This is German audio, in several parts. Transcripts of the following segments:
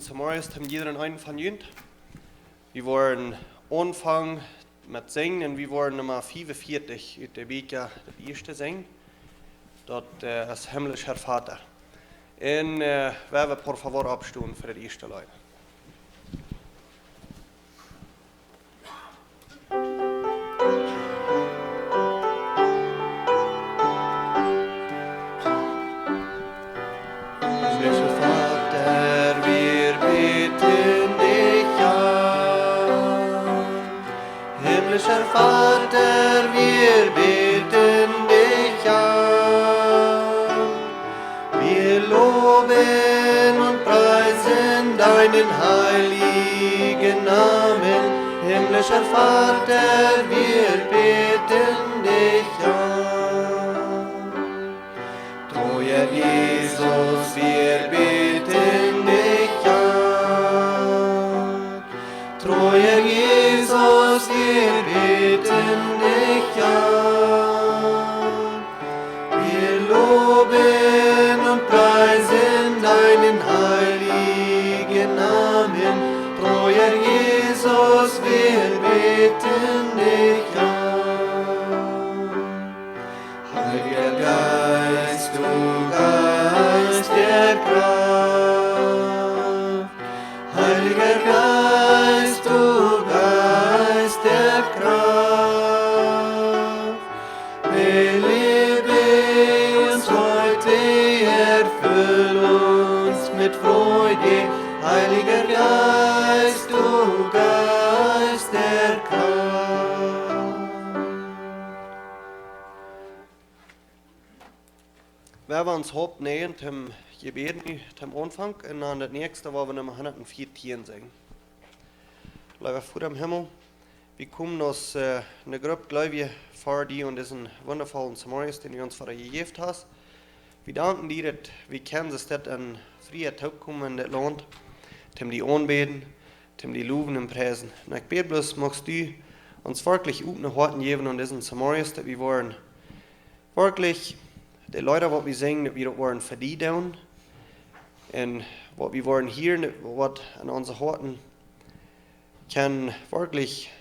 Zuerst haben jeder einen von Jünd. Wir wollen anfangen mit Singen und wir wollen Nummer 45 aus der Bibel, das erste Singen. Das ist himmlischer Vater. Und werden wir por favor abstehen für das erste Leute. Vater, wir beten dich an. Wir loben und preisen deinen heiligen Namen. Himmlischer Vater, wir beten dich an. Treuer Jesus, wir beten dich an. Treuer Jesus, wir beten dich an. Wir loben und preisen deinen heiligen Namen. Treuer Jesus, wir beten dich an. Heiliger Geist, du Geist der Kraft. Heiliger Geist, du Geist der Kraft, belebe uns heute, erfüll uns mit Freude. Heiliger Geist, du Geist der Kraft. Wer wir uns heute nähern zum Gebet, zum Anfang, und dann das nächste, wo wir Nummer 114 singen. Lieber Vater im Himmel, wir kommen aus einer Gruppe Gläubige vor dir und diesen wundervollen Zuerst, den du uns vorher gegeben hast. Wir danken dir, dass wir kennen, dass das ein freier Tag kommen in das Land, zum die anbeten, zum die loben und preisen. Und ich bete bloß, magst du uns wirklich offene Horten geben und diesen Zuerst, dass wir wollen wirklich die Leute, was wir singen, dass wir das wollen für die tun und was wir wollen hören, was an unseren Horten kann wirklich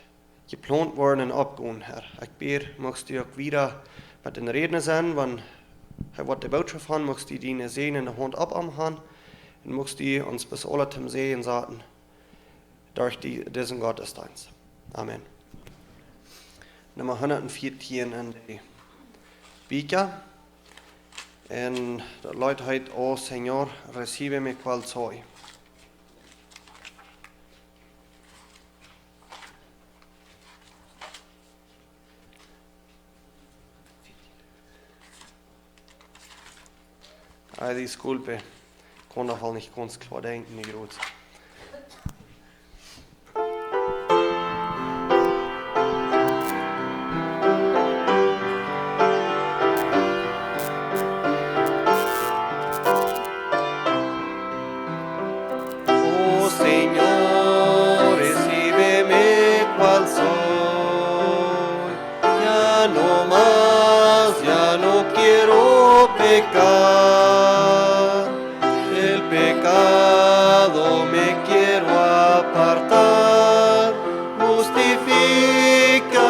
geplant worden und abgehen, Herr. Ich bete, magst du auch wieder mit den Redner sein, wenn er die Botschaft haben, magst du die sehen in der Hand abhaben und magst du uns bis alle zum Sehen sagen durch diesen Gottesdienst. Amen. Nummer 114 in die Bibel. Und die Leute heute, oh Señor, recibe mi cual soy. Disculpe, kon nog wel niet ganz klar denken, niet groot. Oh Señor, recíbeme cual soy. Ya no más, ya no quiero pecar. Me quiero apartar, justifica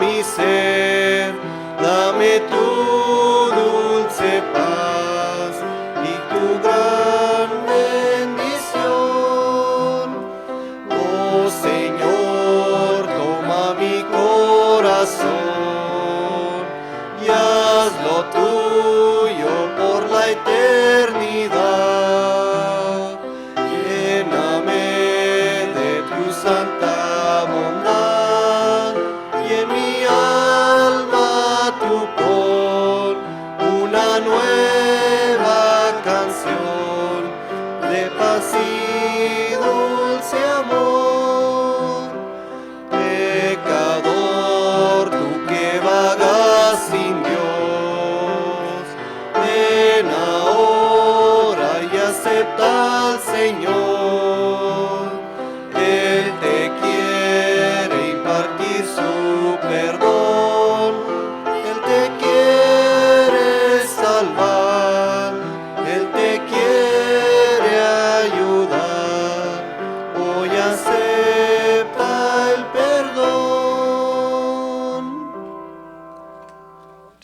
mi ser, dame tu dulce paz y tu gran bendición. Oh Señor, toma mi corazón y hazlo tuyo por la eternidad. Santa bondad y en mi alma tu pon una nueva canción de paz y dulce amor. Pecador, tú que vagas sin Dios, ven ahora y acepta al Señor. Él te quiere impartir su perdón, Él te quiere salvar, Él te quiere ayudar.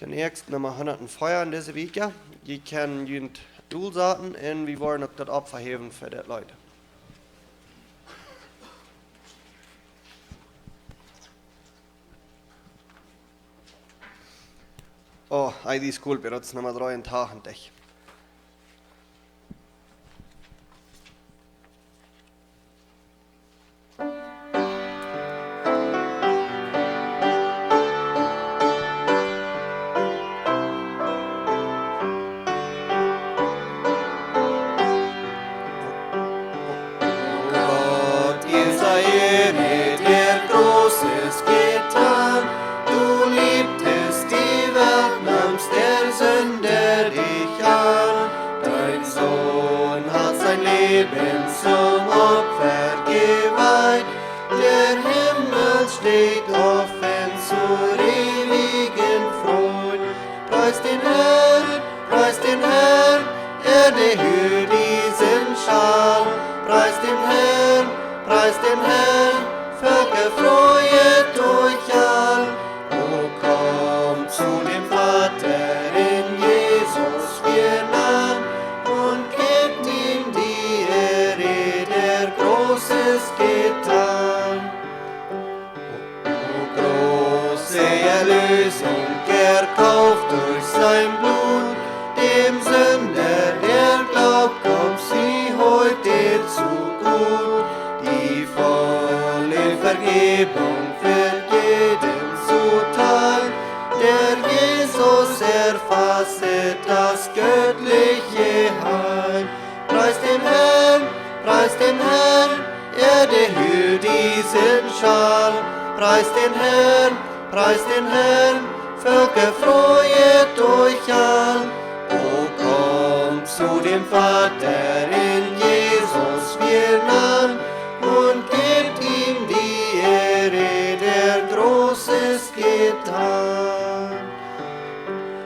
Den nächsten Nummer 104 in deze week. Je kan je doel zetten en we wollen ook dat opverheven voor dat Leute. Oh, die Schulberats Nummer 83. Zum Opfer geweiht, der Himmel steht offen zur ewigen Freude. Preist den Herrn, Erde hört diesen Schall. Preist den Herrn, Völker freuet euch all. O kommt zu dem Vater in Jesus wir nah und gebt ihm die Ehre, der Großes getan. O große Erlösung erkauft durch sein Blut, dem Sünder, der glaubt, kommt sie heute zu gut. Die volle Vergebung wird jedem zuteil, der Jesus erfasset das göttliche Heil. Preist den Herrn, Erde hört diesen Schall. Preist den Herrn, Völker freuet euch all. O kommt zu dem Vater in Jesus wir nah und gebt ihm die Ehre, der Großes getan.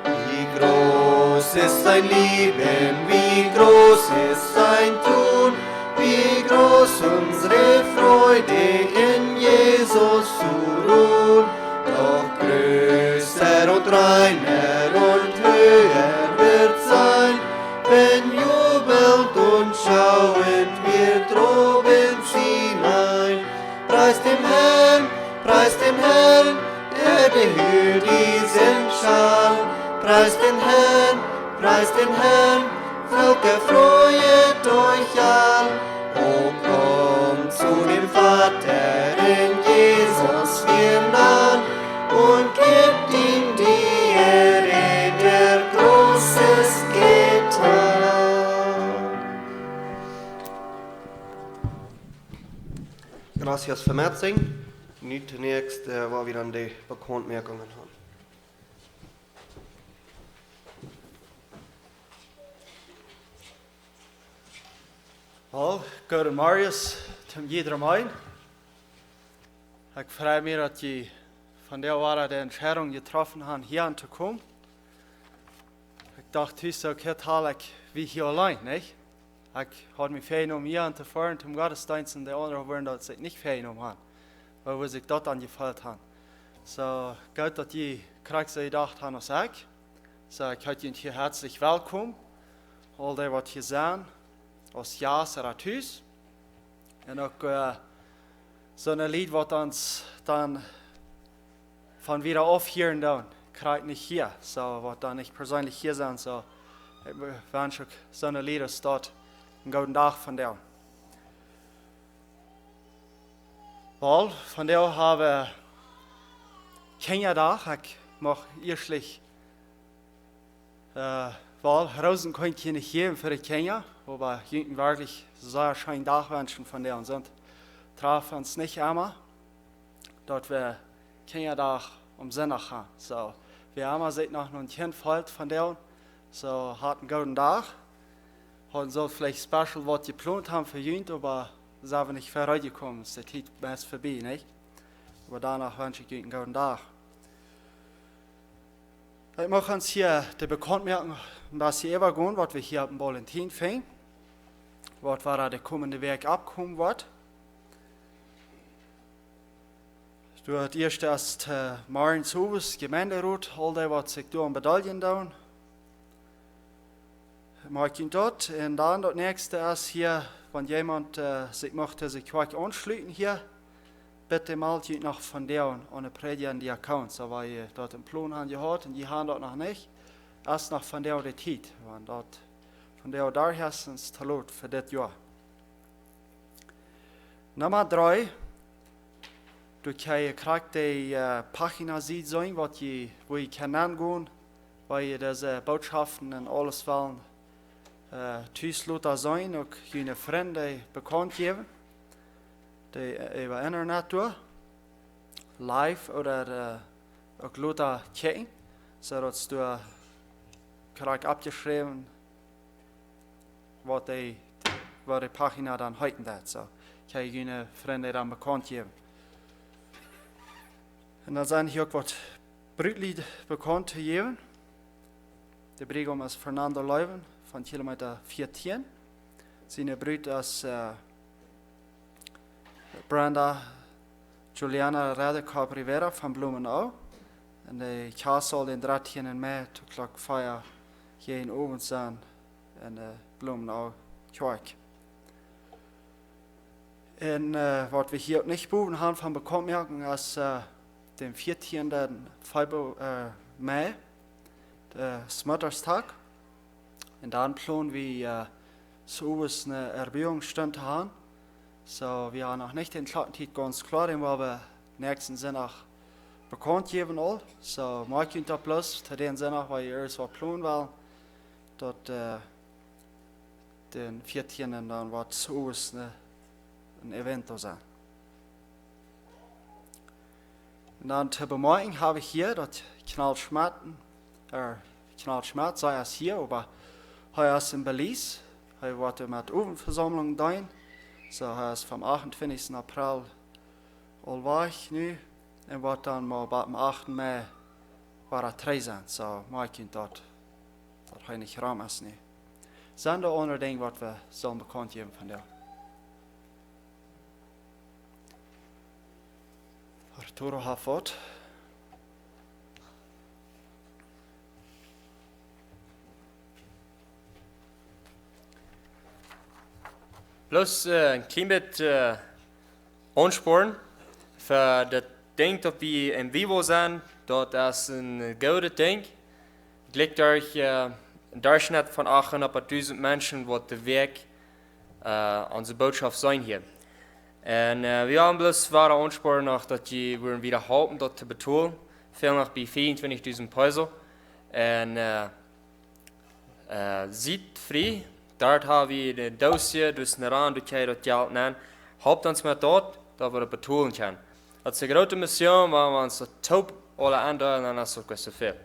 Wie groß ist sein Lieben, wie groß ist sein Tun, wie groß unsere Freude in Jesus zu ruhen. Doch größer und reiner und höher wird sein, wenn jubelnd und schauend wir droben hinein. Preist den Herrn, Erde hört diesen Schall. Preist den Herrn, Völker freuet euch all. O kommt zu dem Vater in Jesus wir nah und gebt ihm die Ehre, der Großes getan. Gracias für Metzing. Nu zunächst, waar we dan die Bekannmerkungen haben. Wel, guten Morgen zum jedermann. Ich freue mich, dass Sie von der Ware der Entscheidung getroffen haben, hier anzukommen. Ich dachte, es ist okay, wie hier allein, nicht? Ich habe mich vorgenommen, hier anzufahren zum Gottesdienst, und die anderen wollen das sich nicht vorgenommen haben, weil wir sich dort angefällt haben. So, gut, dass die Kreise gedacht haben, als ich. So, ich heiße Ihnen hier herzlich willkommen, all die, was hier sind. Als ja, Sarathus. En ook so ein Lied, was uns dann von wieder aufhören dann, krijgt nicht hier. So, was dann nicht persönlich hier sind. So, ich wünsche so ein Lied, das dort einen guten Tag von dir. Weil, von der habe ich Kindertag, ich mache erstlich weil Rosen können nicht geben für die Kinder, aber Jungen wirklich sehr schönen Tag wünschen von der und sind. Trafen uns nicht einmal, dort wir Kindertag Sonntag haben. So, wir haben sich noch ein Kind voll von der, so hat einen guten Tag. Haben so vielleicht special was geplant haben für Jungen, aber sind wir nicht vorangekommen, ist der Zeit best vorbei, nicht? Aber danach wünsche ich Ihnen einen guten Tag. Ich möchte uns hier die Bekanntmerken, dass Sie immer gehen, was wir hier am Valentin fingen, was war da der kommende Werk abkommen wird. Du het eerste als morgens hoeves gemeenderoet, al die wat zich door een medaillen doen. Maak je dat. En dan dat nächste is hier, wenn jemand sich möchte sich quasi anschließen hier, bitte meld je nog van der aan de prediger en die account, so weil je dat een plan aan gehad en die haben dat nog niet. Erst noch von der de tijd, want dat von der daar hersens te lot voor dit jaar. Nummer 3. Du krijgt de pagina zien zijn, wo je kan aangaan, waar je deze boodschappen en alles willen thuis zijn, ook je vrienden bekend geven. Die over internet door, live oder ook laten kijken, zodat du krijgt abgeschreven wat de pagina dan heuten dat. So kan je je vrienden dan bekend geven. En dan zijn hier ook wat bruidlied bekend gegeven. De brigom is Fernando Leuven van kilometer 14. Zijn bruid is Brenda Juliana Radekop Rivera van Bloemenau. En de kaas zal in 13 mei tot klok 5 geen oven zijn in de Bloemenau kerk. En wat we hier ook niet boven hebben van bekendmerken is den 14. Mai, der Mutterstag. Und dann planen wir so eine Erbauungsstunde haben. So, wir haben noch nicht den Zeit ganz klar, den wir nächsten Sonntag bekannt geben all. So, mag ich da bloß zu den Sonntag, weil ich erst was planen will, dort den 14. dann wird so ein Event da sein. Und dann zu bemerken habe ich hier, dass Knallschmerz sei es hier, aber heute ist in Belize, heute wird mit Ofenversammlung da. So, heute ist vom 28. April allweg nu, und wird dann mal am 8. Mai war 3 sein. So, mag ich dort heute nicht Raum ist. Das sind die anderen Dinge, was wir sollen bekannt geben von der. Arturo hat fått. Bloß ein klein bisschen ansporen für das Ding, dass wir im Vivo sind. Dort ist ein gutes Ding. Liegt euch ein Durchschnitt von 800.000 Menschen, die der Weg unsere Botschaft sein hier. En wir haben bloß wahre Ansporen noch, dass die wieder halten, dort zu betonen. Viel noch bei 24.000 Peso. Und sieht frei, dort haben wir den Dossier, dus naar aan, du kannst das Geld nehmen. Haupt uns mit dort, dass wir das betonen können. Das ist eine große Mission, weil wir uns das top alle andauern, dann ist es so viel.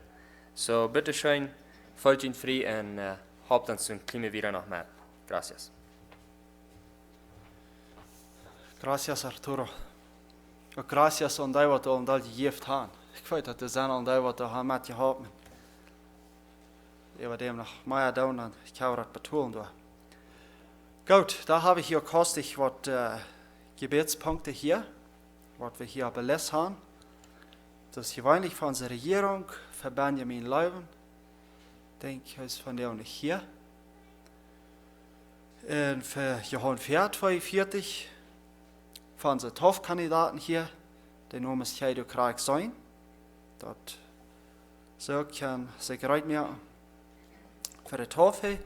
So, bitte schön, folgt ihn frei und haupt uns den Klima wieder noch mit. Gracias. Gracias Arturo. Och gracias aan die wat al dat gegeven hebben. Ik weet dat er zijn al die wat er met je hebben. Ik dem nog meer doen dan ik kan dat betonen door. Goed, da habe ich hier kostig wat Gebetspunkte hier, wat wir hier belesen haben. Das ist gewöhnlich von unserer Regierung, für Benjamin Leuven. Denke ich, ist von der auch nicht hier. Und für Johann Pferd 42. Von unseren Topkandidaten hier, der Name ist Heido Kreig sein. Dort so kann sich reut mehr für die Taufe.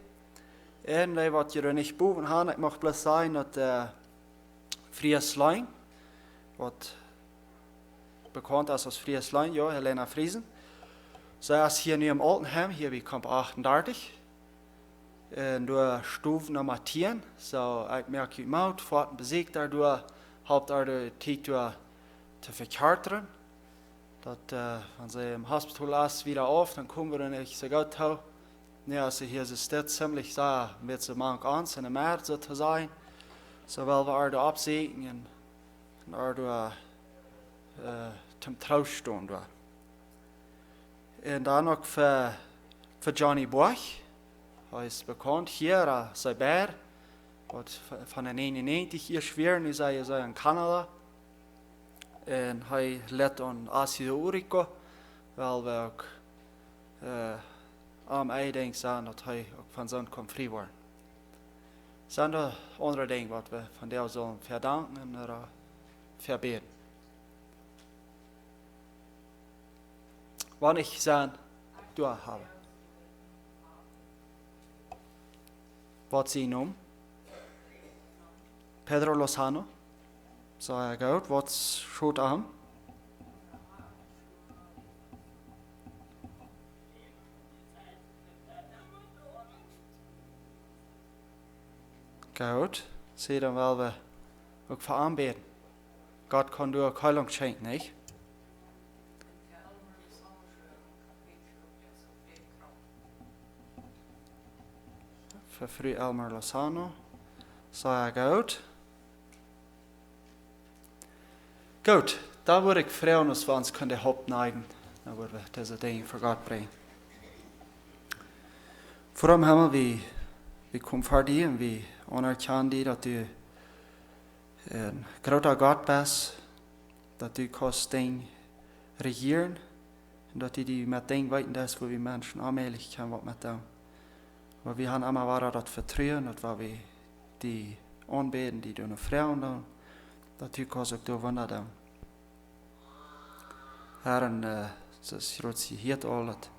Und die, was ihr nicht boven haben, ich möchte bloß sagen, dass der Friesen, was bekannt ist als Friesen, ja, Helena Friesen, so ist hier nur im Altenheim, hier wie Kamp 38. Und durch Stufen Nummer 10, so ich merke die Maut, Fahrten besiegt dadurch, haupt de tijd te verkärteren. Dat wenn sie im Hospital ist, wieder auf, dann kommen wir dann nicht so gut hau. Ne, also hier ist es ziemlich so, mit so manch ans in der März so zu sein. So weil wir da absägen und da zum Trausch stehen da. Und dann noch für Johnny Boch, er ist bekannt hier, Seiber. Von den 99 hier schwer, nu sei er in Kanada. En hij let aan Azië Urico, wel we ook aan mij denken zijn dat hij ook van zo'n kan vrij worden. Zijn er andere dingen wat we van jou zullen verdanken en verbeden. Wanneer ik zijn doorhebben. Wat zie je noemen? Pedro Lozano. Zou ik uit, wat schoot aan? Goed, zie dan wel we ook voor aanbeden. God kan door ook heilung schenken, niet? Voor Fru Elmer Lozano. Zou ik uit. Goed, daar word ik vragen als we ons kunnen opneigen. Dan worden we deze dingen voor God brengen. Voor hem hemel, we komen voor die en we onderkennen die dat u een grote God bent. Dat u kost dingen regeren. En dat u die met dingen weten is waar we mensen aanmelig kunnen wat met doen. Maar we gaan allemaal waar dat vertrouwen, dat waar we die aanbeden, die doen vrouwen doen. Dat u kost ook door wonder doen. Herren, zoals je hier al dat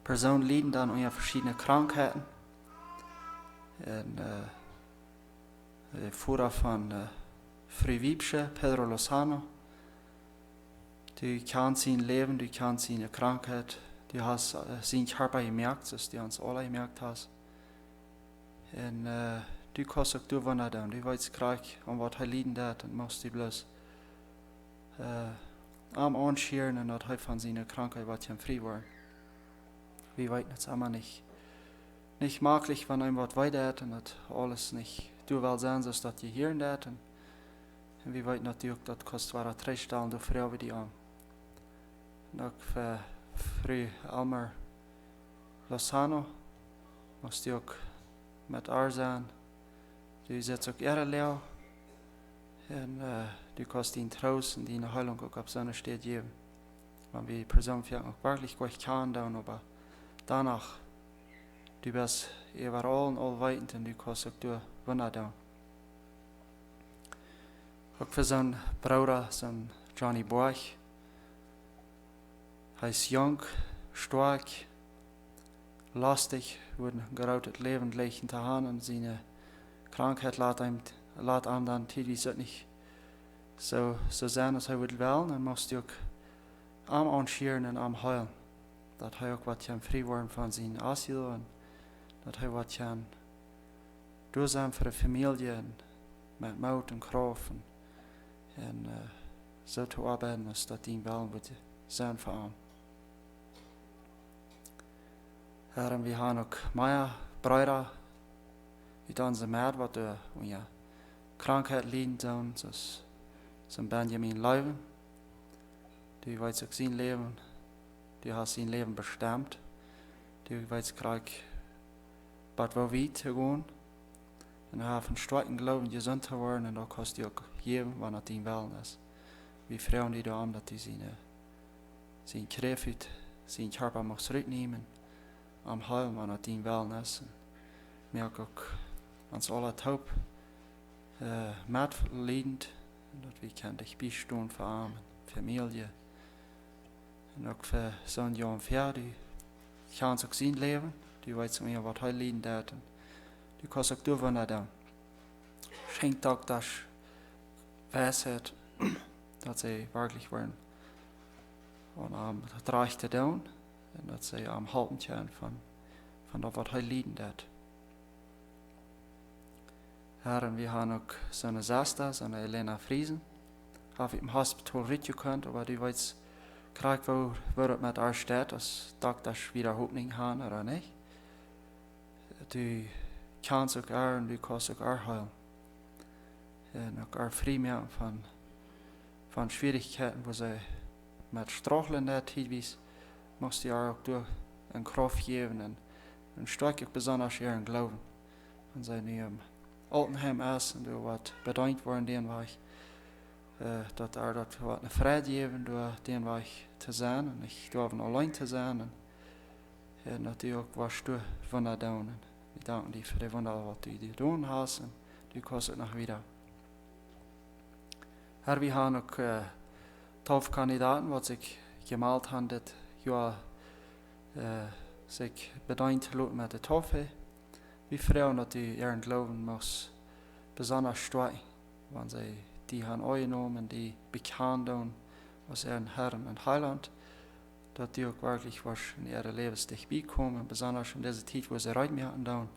personen lijden dan onder verschillende krankheden. En vooraf van Fru Wiebsche, Pedro Lozano. Du kan zijn leven, du kan zijn krankheid, du hast zijn Körper gemerkt, zoals die ons alle gemerkt hast. En du kost ook door wonder doen, du weet graag om wat hij lijden deed en moest du bloos arm aanscheren en dat hij van zijn krankheid wat hem vrij wordt. We weten het allemaal nicht möglich, wenn einem was weiter und das alles nicht du wel sein, zoals dat je hier in dat. En wie weet natuurlijk dat kost waar het rechtstellen door vrouwen die aan. En ook voor Fru Elmer Lozano moest je ook met haar zijn. Die zit ook eerder leeuw. En die kost die troost en die heilung ook op zo'n steed geven. Want we persoonlijk ook werkelijk goed kan doen, maar danach du bist überall und allweit und du kannst auch durch Wunder tun. Auch für seinen Bruder, seinen Johnny Borch. Er ist jung, stark, lastig, wurde gerade das Leben legen zu haben und seine Krankheit lässt ihm dann teilweise nicht so sein, als er will wollen. Dann musst du auch am anscheren und am heulen. Dat hij ook wat kan vrij worden van zijn asiel en dat hij wat kan doen zijn voor de familie en met moed en kracht en zo te arbeiden als dat die wel moet zijn voor hem. En we gaan ook meer breiden uit onze maat wat de krankheid lijden doen, zoals zijn Benjamin Leuven, die weet ook zijn leven. Die hat sein Leben bestimmt. Die weiß gleich, was wir weit gehen. Und er hat von starken Glauben gesund geworden. Und da kannst du auch geben, wenn er dein Willen ist. Wir freuen die da an, dass die seine Kraft, seinen Körper muss zurücknehmen. Am Heil, wenn er dein Willen ist. Und wir auch uns alle taub mitleidend. Und dass wir können dich beistehen für Arme, Familie. En ook voor zo'n jongen ver, die kan ook zijn leven. Die weet meer wat hij lijden deed. En die kan ook doen naar dan. Schenkt ook dat wijsheid, dat zij werkelijk worden. Om het recht te doen. En dat zij am helpen kunnen van dat wat hij lijden deed. En we gaan ook zo'n zuster, zo'n Elena Friesen. Heb ik im hospital ritje kunt, maar die weet graag waar het met haar staat, als dokters wiederhoopning gaan oder niet. Du kannst ook haar en du kannst ook haar heilen. En ook haar vrij maken van schwierigheden, waar zij met strachelen dat teilweise, moest je haar ook door een kracht geven en sterk ook besonders ihren Glauben. En zij nu im Altenheim is en door wat bedankt worden den weg. dat dat wat een vrede geven door den weg te zijn. En ik durf alleen te zijn. En dat u ook was door van dat doen. We danken die voor de wonder wat u doen hast. En u kost het nog weer. Her, we hebben ook 12 kandidaten wat zich gemeld hebben dit jaar zich bedankt met de toffe. We vreuen dat u ihren Glauben muss besonders stark, wenn sie die haben angenommen, die bekannt doen als ihren Herrn und Heiland, dass die auch wirklich was in ihre Lebensweg bekommen, besonders in dieser Zeit, wo sie rein mehr hatten,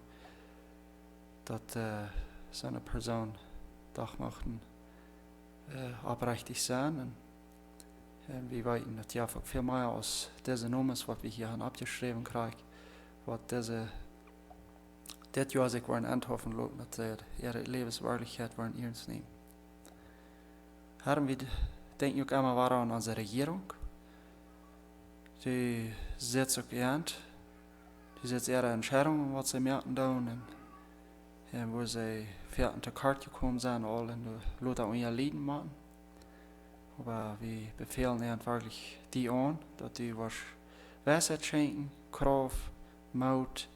dass so eine Person doch möchten abrechtig sein. Und wir weiten, dass ja viel mehr aus diesen Nummern, was wir hier haben abgeschrieben kriegen, was dit jaar zich worden aanhoffen lopen dat ze ihre levenswaardigheid worden ernst nemen. Herren, we denken ook immer weer aan onze regering. Die zit ook eind. Die zit ihre Entscheidungen, wat ze merken doen. En wo ze ver te kort gekommen zijn, al in de Lothar und ihr Lieden machen. Aber wir befehlen ihnen wirklich die an, dass die was Weisheit schenken, Kraft, Mut,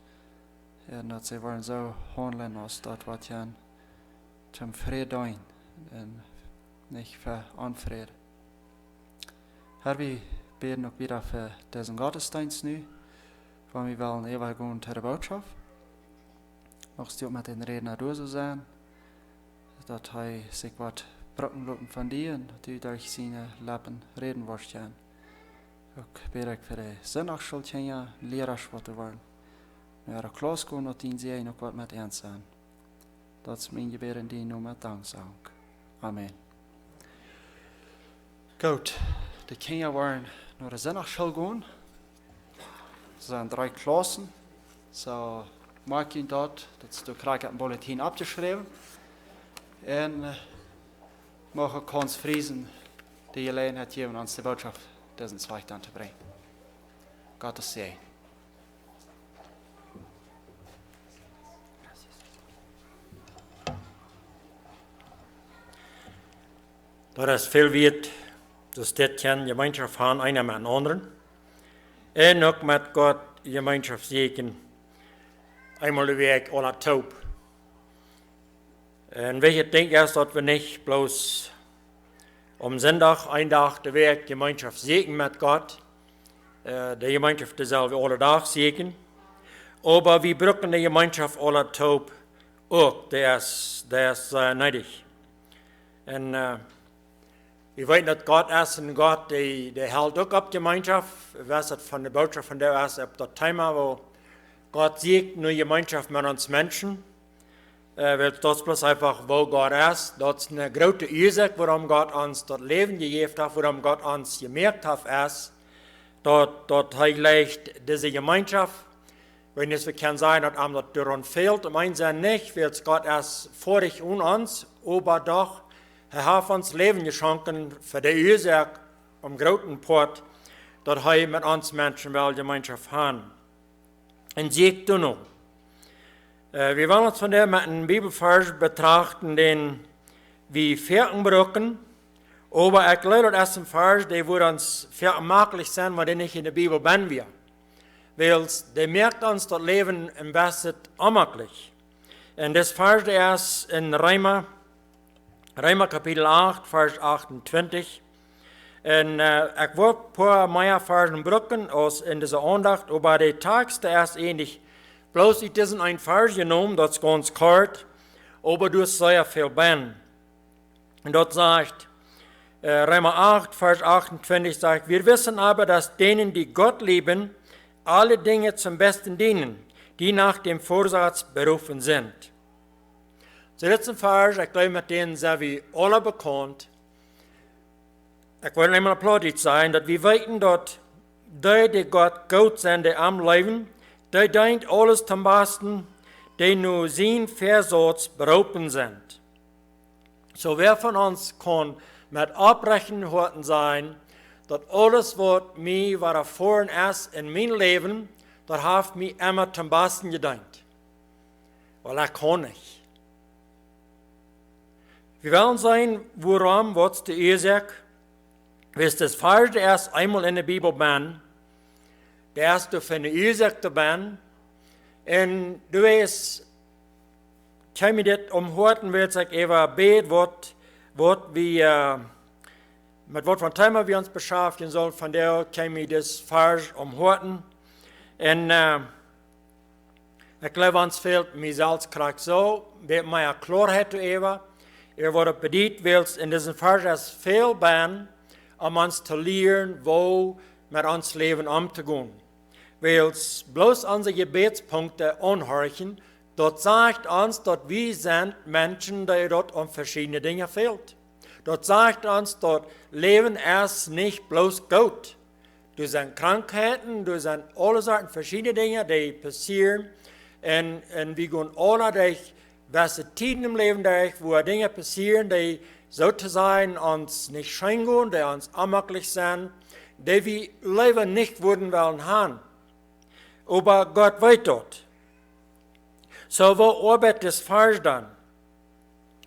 en dat ze worden zo handelen als dat wat je zum Frieden doen en nicht für Unfrieden. Herr, wir beten auch wieder für diesen Gottesdienst nu, weil wir wollen ewig gehen zur Botschaft. Magst du auch mit den Redner durch sein, dass er sich was brücken lopen von dir und dass du durch seine Lippen reden wirst. Auch bete ich für die Sinnachschuld, Lehrer, was du wollen. Wir haben Klaus gehen und ihn sehen noch was mit ernst sein. Das ist mein Gebet in die Nummer Danksagung. Amen. Gut, die Kinder wollen nach der Sinnachschule gehen. Es sind 3 Klassen. So, mag ihn dort, dass du kriegst ein Bulletin abgeschrieben. Und machen kannst Friesen, die Gelegenheit geben, uns die Botschaft diesen Zweig dann zu bringen. Gottes Segen. Dat is veel weet, dus dit kan gemeenschap gaan, einer met een anderen. En ook met God gemeenschap zegen, eenmaal de week alle taub. En welke denk is dat we niet bloos zondag, een dag de week gemeenschap zegen met God. De gemeenschap dezelfde alle dag zegen. Maar we brücken de gemeenschap alle taub ook, dat is nodig. En we weten dat God is en God die houdt ook op gemeenschap. Was het van de boodschap van daar is op dat thema, wo God zegt nu gemeenschap met ons mensen. Dat is bloß einfach, wo God is. Dat is een grote oorzaak waarom God ons dat leven gegeven heeft, waarom God ons gemerkt heeft, is dat hij gleicht deze gemeenschap. Wenn es wir können sagen, dass einem das daran fehlt, meinen sie nicht, weil Gott ist vorig und uns, aber doch, er hat uns Leben geschenkt für die Ursache am großen Port, dass er mit uns Menschen will Gemeinschaft haben. Und sagt du noch, wir wollen uns von der mit einem Bibelvers betrachten, den wir Verkenbrücken, aber ich glaube, das ist ein Vers, der wird uns vermaklich sein, weil der nicht in der Bibel bin wir. Weil der merkt uns das Leben im besten unmöglich. Und das Vers, der ist in Römer Kapitel 8, Vers 28. Und ich wollte ein paar mehr Versen brücken aus in dieser Andacht, aber der Text, der ist ähnlich. Bloß ich diesen ein Vers genommen, das ist ganz kort, aber du hast sehr viel Ben. Und dort sagt, Römer 8, Vers 28 sagt, wir wissen aber, dass denen, die Gott lieben, alle Dinge zum Besten dienen, die nach dem Vorsatz berufen sind. Der letzte Vers, ich glaube, mit denen sind wir alle bekannt. Ich will einmal applaudit sein, dass wir wissen, dass die Gott gut sind, die am Leben, die denkt alles zum Besten, die nur sein Vorsatz berufen sind. So wer von uns kann mit Abbrechen horten sein, dass alles, was mir vorhin ist in meinem Leben, das hat mich immer zum Besten gedacht. Weil ich kann nicht. Wir wollen sehen, woran was die Ursache, wenn das Falsche erst einmal in der Bibel bin, der erste von der Ursache zu bin, und du weißt, kann mir das umhorten, will ich eben beten, mit was von Thema wir uns beschäftigen sollen, von der kann mir das falsch umhorten. Und ich glaube, uns fehlt mir selbst gerade so, wird mir Klarheit über, was bedient willst, in diesem Fall ist viel bin, uns zu lernen, wo mit uns Leben umzugehen. Weil bloß unsere Gebetspunkte anhorchen, dort sagt uns, dass wir sind Menschen, die dort um verschiedene Dinge fehlt. Dort sagt uns, dort Leben ist nicht bloß gut. Du sind Krankheiten, du sind alle Sorten verschiedene Dinge, die passieren. Und wir gehen alle durch welche Tiden im Leben durch, wo Dinge passieren, die sozusagen uns nicht schön gehen, die uns unmöglich sind, die wir Leben nicht würden wollen haben. Aber Gott weiß dort. So, wo arbeitet das falsch dann?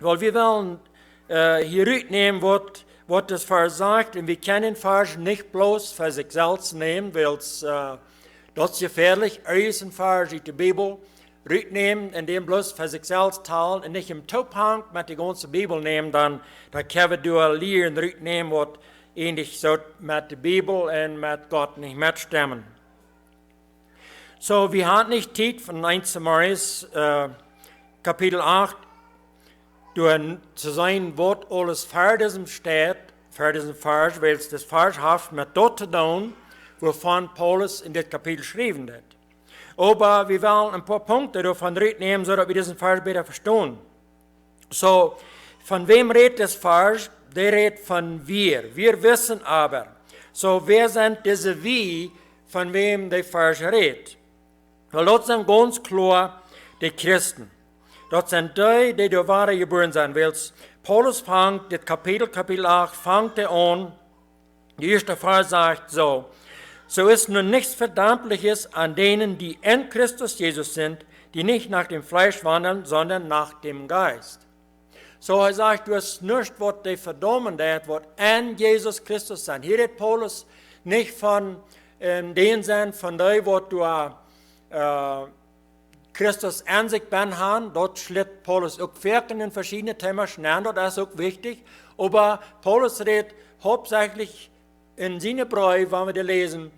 Weil wir wollen hier rücknehmen, was das Vers sagt, und wir können Vers nicht bloß für sich selbst nehmen, weil das ist gefährlich. Ist ein Vers in der Bibel rücknehmen, und den bloß für sich selbst teilen, und nicht im Zusammenhang mit der ganzen Bibel nehmen, dann können wir lernen, rücknehmen, was ähnlich so mit der Bibel und mit Gott nicht mitstimmen. So, wir haben nicht Zeit von 1. Samuels, Kapitel 8, zu sein, was alles für diesem steht, für diesen Vers, weil das Vers hat mit dort zu tun, wovon Paulus in das Kapitel geschrieben hat. Aber wir wollen ein paar Punkte davon nehmen, sodass wir diesen Vers besser verstehen. So, von wem redet das Vers? Der redet von wir. Wir wissen aber. So, wer sind diese wir, von wem der Vers redet? Weil dort sind ganz klar die Christen. Dort sind die da wahre geboren sind. Weil Paulus fängt, das Kapitel 8, fängt an, die erste Vers sagt so: So ist nun nichts Verdammliches an denen, die in Christus Jesus sind, die nicht nach dem Fleisch wandeln, sondern nach dem Geist. So er sagt, du hast nichts, was dich verdammen hat, was in Jesus Christus sind. Hier redet Paulus nicht von den sind, von denen, was du Christus an sich ben haben. Dort schlägt Paulus auch Werken in verschiedene Themen schnell, das ist auch wichtig. Aber Paulus redet hauptsächlich in seinen Briefen, wenn wir die lesen,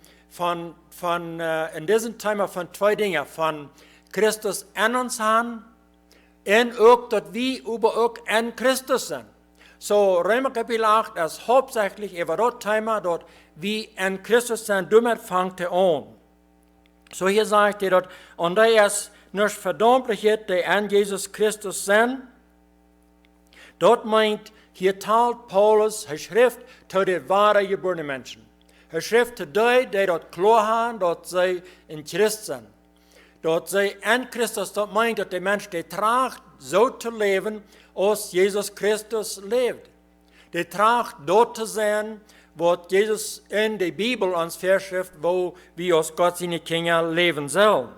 in diesem Thema von zwei Dingen. Von Christus an uns haben und auch, dass wir über auch an Christus sind. So, Römer Kapitel 8 ist hauptsächlich über das Thema, dort wir an Christus sind, damit fängt er an. So hier sagt er dort, und da ist nicht Verdammliche, die an Jesus Christus sind. Dort meint, hier teilt Paulus, er schrift zu den wahren geborenen Menschen. Er schrift zu denen, die dort klar haben, dass sie in Christus sind. Dort sie an Christus, dort meint, dass der Mensch, der tracht, so zu leben, als Jesus Christus lebt. Der tracht, dort zu sein, was Jesus in der Bibel uns verschrift, wo wir als Gott seine Kinder leben sollen.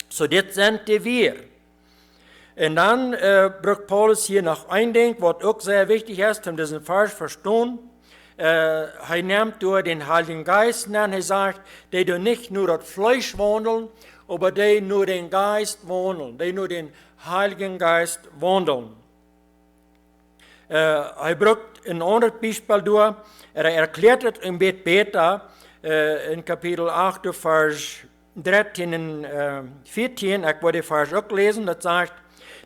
So, das sind die wir. Und dann bringt Paulus hier noch ein Ding, was auch sehr wichtig ist, um diesen Vers zu verstehen. Er nimmt durch den Heiligen Geist an, er sagt, die du nicht nur das Fleisch wandeln, aber die nur den Geist wandeln, die nur den Heiligen Geist wandeln. Er bringt ein anderes Beispiel durch, er erklärt es ein bisschen besser in Kapitel 8, Vers 13 und 14, ich wollte den Vers auch lesen, das sagt,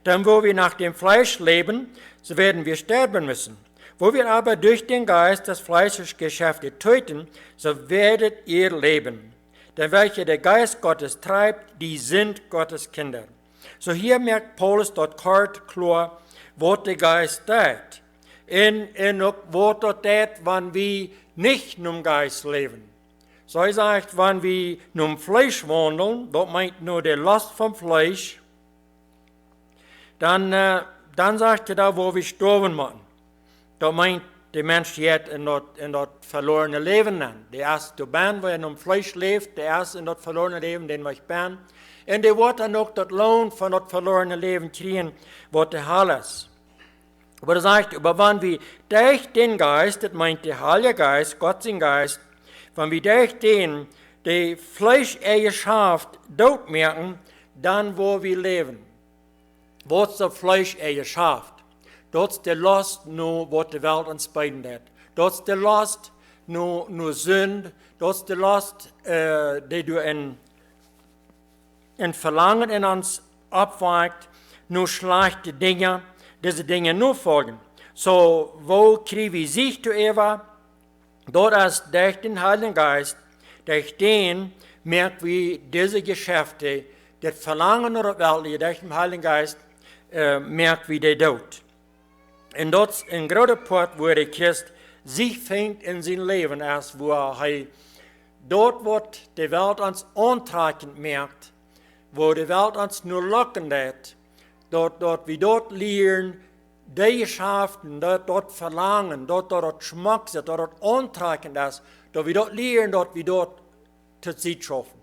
dann wo wir nach dem Fleisch leben, so werden wir sterben müssen. Wo wir aber durch den Geist das fleischliche Geschäfte töten, so werdet ihr leben. Denn welche der Geist Gottes treibt, die sind Gottes Kinder. So hier merkt Paulus dort klar, was der Geist tut. Und auch was dort tut, wenn wir nicht nur im Geist leben. So er sagt, wenn wir nur im Fleisch wandeln, das meint nur die Last vom Fleisch, dann sagt er da, wo wir sterben müssen. Das meint der Mensch jetzt in das verlorene Leben an. Der erste Ben, wo er im Fleisch lebt, der erste in das verlorene Leben, den ich bin. Und der wird dann auch das Lohn von das verlorene Leben kriegen, was der Heil ist. Aber er sagt, aber wenn wir durch den Geist, das meint der Heilige Geist, Gott sein Geist, wenn wir durch den, die Fleischeigenschaft dort merken, dann wo wir leben. Wo ist die Fleischeigenschaft? Dort ist die Lust, nur was die Welt uns beiden hat. Dort ist die Lust, nur Sünde. Dort ist die Lust, die du in Verlangen in uns abweicht, nur schlechte Dinge, diese Dinge nur folgen. So, wo kriegen wir sich zu Eva? Dort ist durch den Heiligen Geist, durch den merken wir diese Geschäfte, das Verlangen oder das Weltliche, durch den Heiligen Geist, merken wir die dort. Und dort ist ein großer Punkt, wo der Christ sich findet in sein Leben, erst wo er dort wird die Welt uns antreibend merkt, wo die Welt uns nur locken hat, dort wir dort lernen, die Geschäften, dort verlangen, dort Schmack sind, dort antreibend ist, dort wir dort lernen, dort wir dort zu sich schaffen.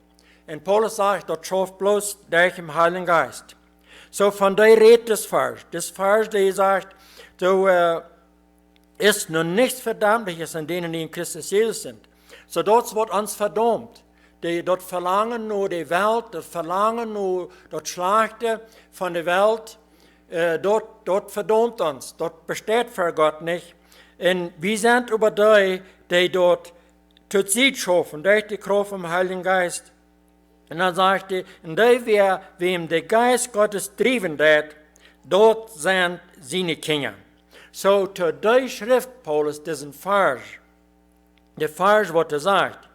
Und Paulus sagt, dort schafft bloß durch den Heiligen Geist. So von der redet das Vers. Das Vers, der sagt, so ist nun nichts Verdammliches an denen, die in Christus Jesus sind. So dort wird uns verdammt. Die dort verlangen nur die Welt, dort verlangen nur das Schlechte von der Welt. Dort verdammt uns. Dort besteht für Gott nicht. Und wir sind über die dort zu sich schaffen, durch die Kraft vom Heiligen Geist. Und dann sagt er, und die, wem der Geist Gottes trieben hat, dort sind seine Kinder. So, zu der Schrift, Paulus, diesen Vers, der Vers, was er sagt,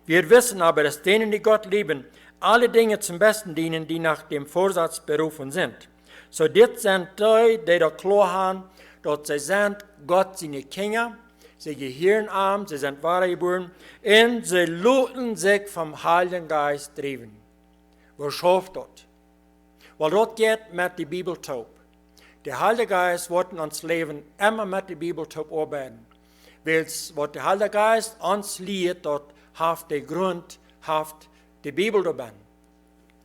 wir wissen aber, dass denen, die Gott lieben, alle Dinge zum Besten dienen, die nach dem Vorsatz berufen sind. So, das sind die da klar haben, dass sie sind Gott seine Kinder, sie gehören arm, sie sind wahre geboren, und sie lassen sich vom Heiligen Geist trieben. Was schafft dort? Weil dort geht mit der Bibel taub. Der Heilige Geist wird in uns Leben immer mit der Bibel taub arbeiten. Weil was der Heilige Geist uns lehrt, dort hat der Grund, hat die Bibel dabei.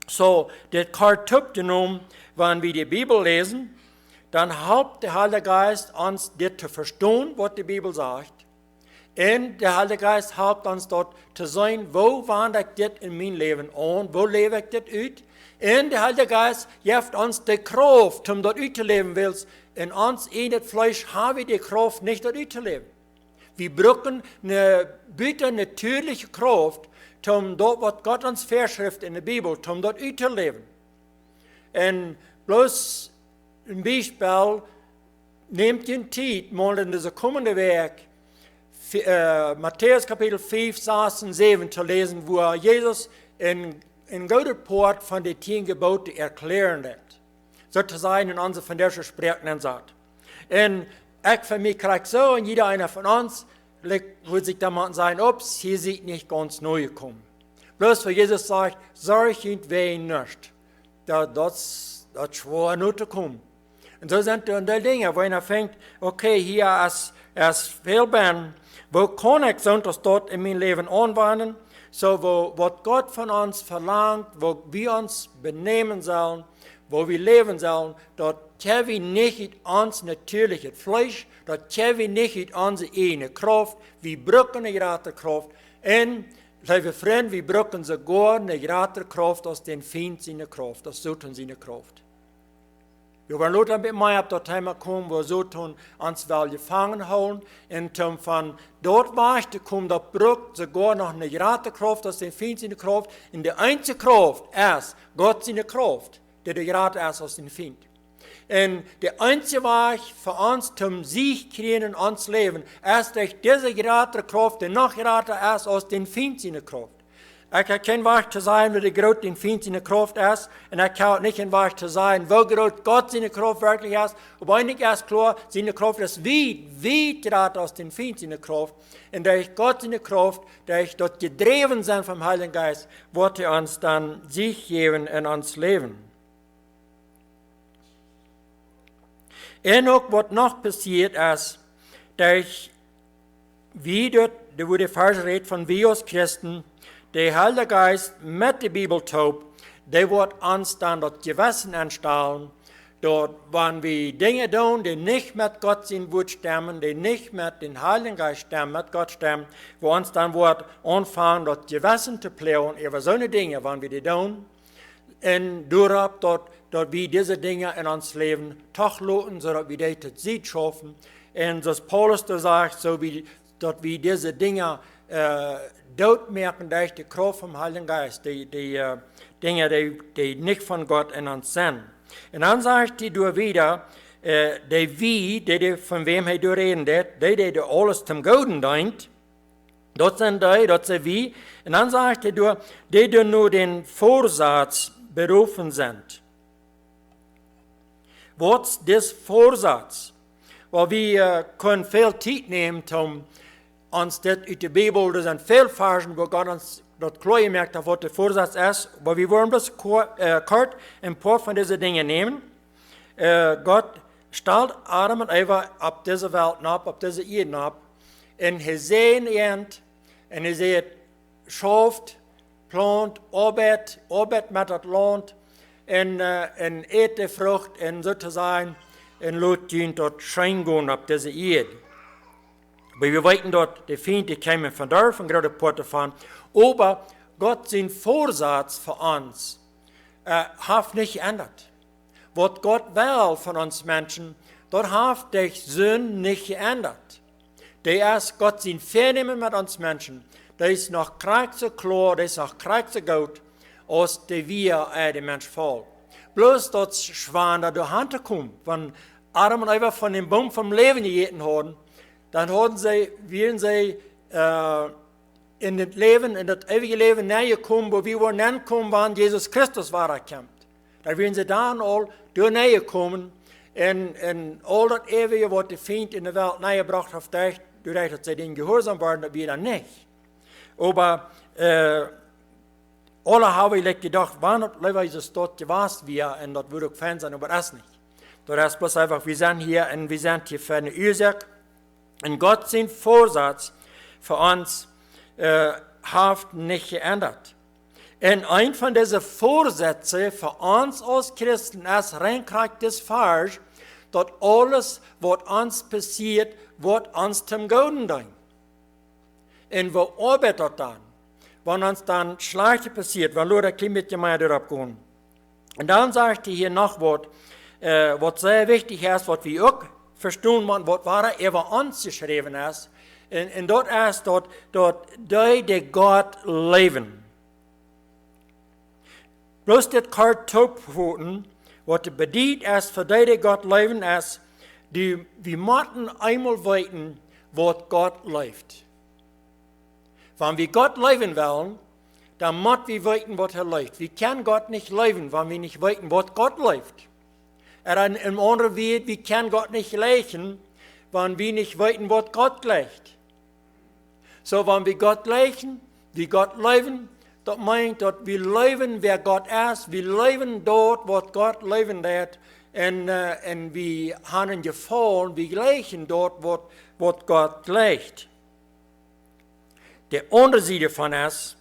So, das kann taub genommen, wenn wir die Bibel lesen, dann hilft der Heilige Geist uns, das zu verstehen, was die Bibel sagt. Und der Heilige Geist hilft uns dort zu sein, wo wandert ich das in mein Leben an, wo lebe ich das aus. Und der Heilige Geist gibt uns die Kraft, um dort zu leben willst. In uns, in das Fleisch, haben wir die Kraft, nicht dort zu leben. Wir brauchen eine natürliche Kraft, um dort, was Gott uns verschrift in der Bibel, um dort zu leben. Und bloß ein Beispiel, nehmt den Zeit, mal in dieser kommenden Werk, Matthäus Kapitel 5, 6 und 7 zu lesen, wo Jesus in guter Port von den 10 Geboten erklären hat. Sozusagen in unser von der Sprechen sagt. Und ich für mich kriege so, und jeder einer von uns würde sich da mal sagen, ups, hier sieht nicht ganz neu gekommen. Bloß weil Jesus sagt, solchen weh nicht. Das schwor nur zu kommen. Und so sind dann die Dinge, wo einer fängt, okay, hier als Fehlbein, wo kann ich sonntags dort in mein Leben anwenden, so was Gott von uns verlangt, wo wir uns benehmen sollen, wo wir leben sollen, dort können wir nicht in uns natürliches Fleisch, dort können wir nicht in unsere eigene Kraft, wir brauchen eine gerade Kraft. Und, liebe Freunde, wir brauchen sogar eine gerade Kraft aus den Feind seiner Kraft, aus Satan seiner Kraft. Wir wollen nur mit mir ab dorthin kommen, wo Satan uns will gefangen holen, und von dort wegzukommen, da braucht sogar noch eine gerade Kraft aus den Feind seiner Kraft. Und die einzige Kraft ist Gott seine Kraft, die gerade ist aus den Feind. Und der einzige Weg für uns zum Sieg kriegen in uns Leben, ist durch diese gerade Kraft, die noch gerade ist aus den Feind seiner Kraft. Ich kann kein Weg zu sein, wie groß den Feind seine Kraft ist, und ich kann nicht ein Weg zu sein, wo groß Gott seine Kraft wirklich ist. Aber eigentlich ist klar, seine Kraft ist weit gerade aus den Feind seine Kraft. Und durch Gott seine Kraft, durch dort gedreven sein vom Heiligen Geist, wird er uns dann Sieg geben in uns Leben. Und auch, was noch passiert ist, durch wie dort, wo der Vers redet von wir als Christen, der Heilige Geist mit der Bibel taub, der wird uns dann das Gewissen anstellen, dort waren wir Dinge tun, die nicht mit Gott sein Wort stemmen, die nicht mit dem Heiligen Geist stemmen, mit Gott stemmen, wo uns dann wird anfangen, dort Gewissen zu plauen, über so eine Dinge, wann wir die tun, und durchab dort wir diese Dinge in uns Leben doch loten, sodass wir die Zeit schaffen. Und so Paulus da sagt, so wie dort wir diese Dinge dort merken durch die Kraft vom Heiligen Geist, die Dinge, die nicht von Gott in uns sind. Und dann sagt die du wieder, die von wem er redet, die alles zum Guten denkt, dort sind wir. Und dann sagt die nur den Vorsatz berufen sind. Was ist das Vorsatz? Weil wir können viel Zeit nehmen, um uns das aus der Bibel, das sind viele Versen, wo Gott uns dort klar gemerkt hat, was der Vorsatz ist. Aber wir wollen bloß kurz ein paar von diesen Dingen nehmen. Gott stellt Adam und Eva auf diese Welt ab, auf diese Erde ab. Und er sieht ihn, und er sieht, schafft, plant, arbeitet mit das Land, und eet die Frucht, und sozusagen, und lässt ihn dort scheingehen auf diese Erde. Aber wir wissen dort, die Feinde kämen von da, von gerade Porte von. Aber Gott sein Vorsatz für uns hat nicht geändert. Was Gott will von uns Menschen, dort hat die Sünde nicht geändert. Der ist Gott sein Vernehmen mit uns Menschen, der ist noch krank so klar, der ist noch krank so gut, als die wir die Mensch voll. Bloß dort schwan da durch Hand kommen, wenn Adam und Eva von dem Baum vom Leben gegessen haben, dann wären sie in das Leben, in das ewige Leben näher gekommen, wo wir näher kommen, wann Jesus Christus war gekommen. Da werden sie dann all durch näher kommen, und all das ewige, was der Feind in der Welt näher gebracht hat, dadurch, dass sie den gehorsam waren, das wir dann nicht. Aber alle haben gedacht, wann ist es dort gewesen, und das würde auch Fan sein, aber das nicht. Das ist bloß einfach, wir sind hier für eine Ursache. Und Gott sein Vorsatz für uns hat nicht geändert. Und ein von diesen Vorsätzen für uns als Christen ist reinkriegt das falsch, dass alles, was uns passiert, wird uns zum Guten dienen. Und wo arbeitet dann? Wenn uns dann Schlechte passiert, wenn nur der Klimagemeinde abgehen. Und dann sagt er hier noch was sehr wichtig ist, was wir auch verstehen, was war über uns geschrieben ist. Und dort ist dort die Gott leben. Bloß das Kartoffeln, was bedient ist, für die Gott leben ist, wir müssen einmal wissen, was Gott lebt. Wenn wir Gott leben wollen, dann müssen wir wissen, was lebt. Wir können Gott nicht leben, wenn wir nicht wissen, was Gott lebt. Im anderen Wort, wir können Gott nicht leiden, wenn wir nicht wissen, was Gott lebt. So, wenn wir Gott leiden, wie Gott leben, das meint, dass wir leben, wer Gott ist, wir leben dort, was Gott leben wird, und wir haben gefallen, wir leben dort, was Gott lebt. Der Unterschied davon ist,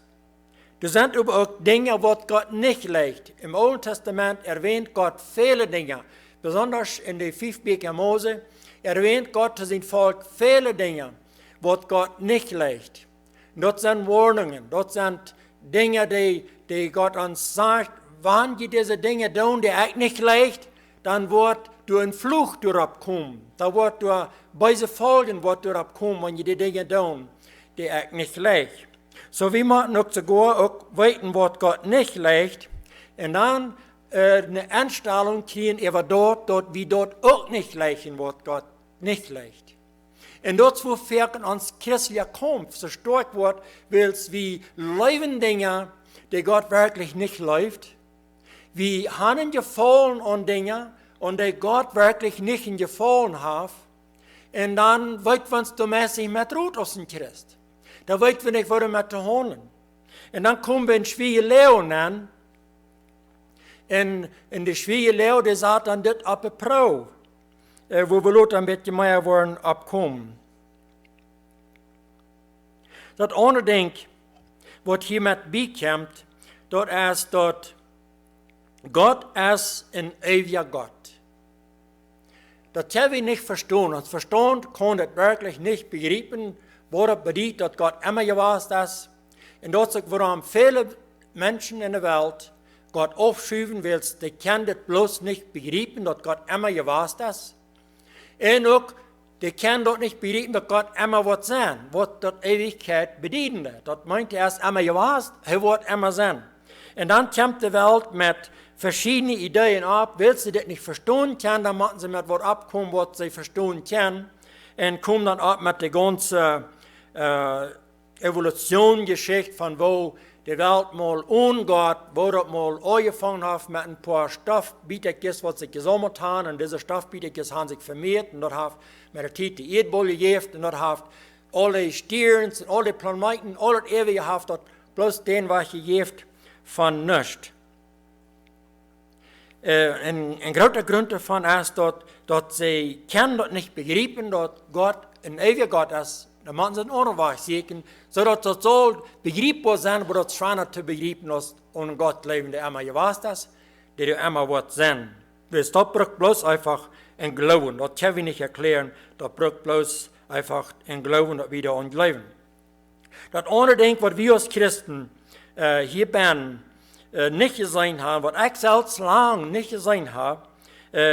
das sind aber auch Dinge, was Gott nicht legt. Im Alten Testament erwähnt Gott viele Dinge, besonders in den 5 Bücher Mose, erwähnt Gott zu seinem Volk viele Dinge, was Gott nicht legt. Das sind Warnungen, das sind Dinge, die Gott uns sagt, wenn ihr diese Dinge tun, die er nicht legt, dann wird durch ein Fluch durchkommen. Da wird durch böse Folgen durchkommen, wenn ihr die Dinge tun, die er nicht legt. So wie man auch sogar auch wissen, was Gott nicht legt, und dann eine Einstellung kriegen über dort wie dort auch nicht legen, was Gott nicht legt. Und dort, wo fährt uns christlicher Kampf so stark wird, weil es wie leben Dinge, die Gott wirklich nicht lebt. Wir haben gefallen an Dinge, und die Gott wirklich nicht gefallen hat. Und dann wird uns domestig mit Rot aus dem Christ. Da weten wir nicht, was wir mit den Honden. Und dann kommen wir in schwierige Leon an. Und in der schwierige Leon, der sagt dann das ab der Pro, wo wir dann mit dem Meier wollen abkommen. Das andere Ding, was hier mit beikommt, dort ist dort, Gott ist ein ewiger Gott. das können wir nicht verstehen. Uns Verstand kann das wirklich nicht begreifen, was das bedeutet, dass Gott immer gewusst ist. Und das ist, warum viele Menschen in der Welt Gott aufschieben, weil sie können das bloß nicht begreifen, dass Gott immer gewusst ist. Und auch, die können dort nicht begreifen, dass Gott immer wird sein, was dort Ewigkeit bedienen. Das meint er erst immer gewusst, er wird immer sein. Und dann kommt die Welt mit verschiedenen Ideen ab. Will sie das nicht verstehen können, dann machen sie mit was abkommen, was sie verstehen können. Und kommen dann ab mit der ganzen Evolutionsgeschichte von wo die Welt mal ohne Gott, wo das mal angefangen hat mit ein paar Stoffbietekes, was sich gesammelt haben. Und diese Stoffbietekes haben sich vermehrt. Und dort hat mit der Zeit die Erdball gegeben. Und dort hat alle Stieren und alle Planeten, alles ewig gehabt, dort bloß den, was gegeben von nichts. Ein großer Grund davon ist, dass sie können dort nicht begreifen, dass Gott ein ewiger Gott ist. Da machen sie einen anderen Weg sehen, sodass das soll begreifbar sein, aber das schwerer zu begreifen, dass ohne Gott leben, der immer gewusst ist, der immer wird sein. Das braucht bloß einfach ein Glauben. Das kann ich nicht erklären. Das braucht bloß einfach ein Glauben, dass wir da leben. Das andere Ding, was wir als Christen hier bin, nicht gesehen haben, was ich selbst lang nicht gesehen habe,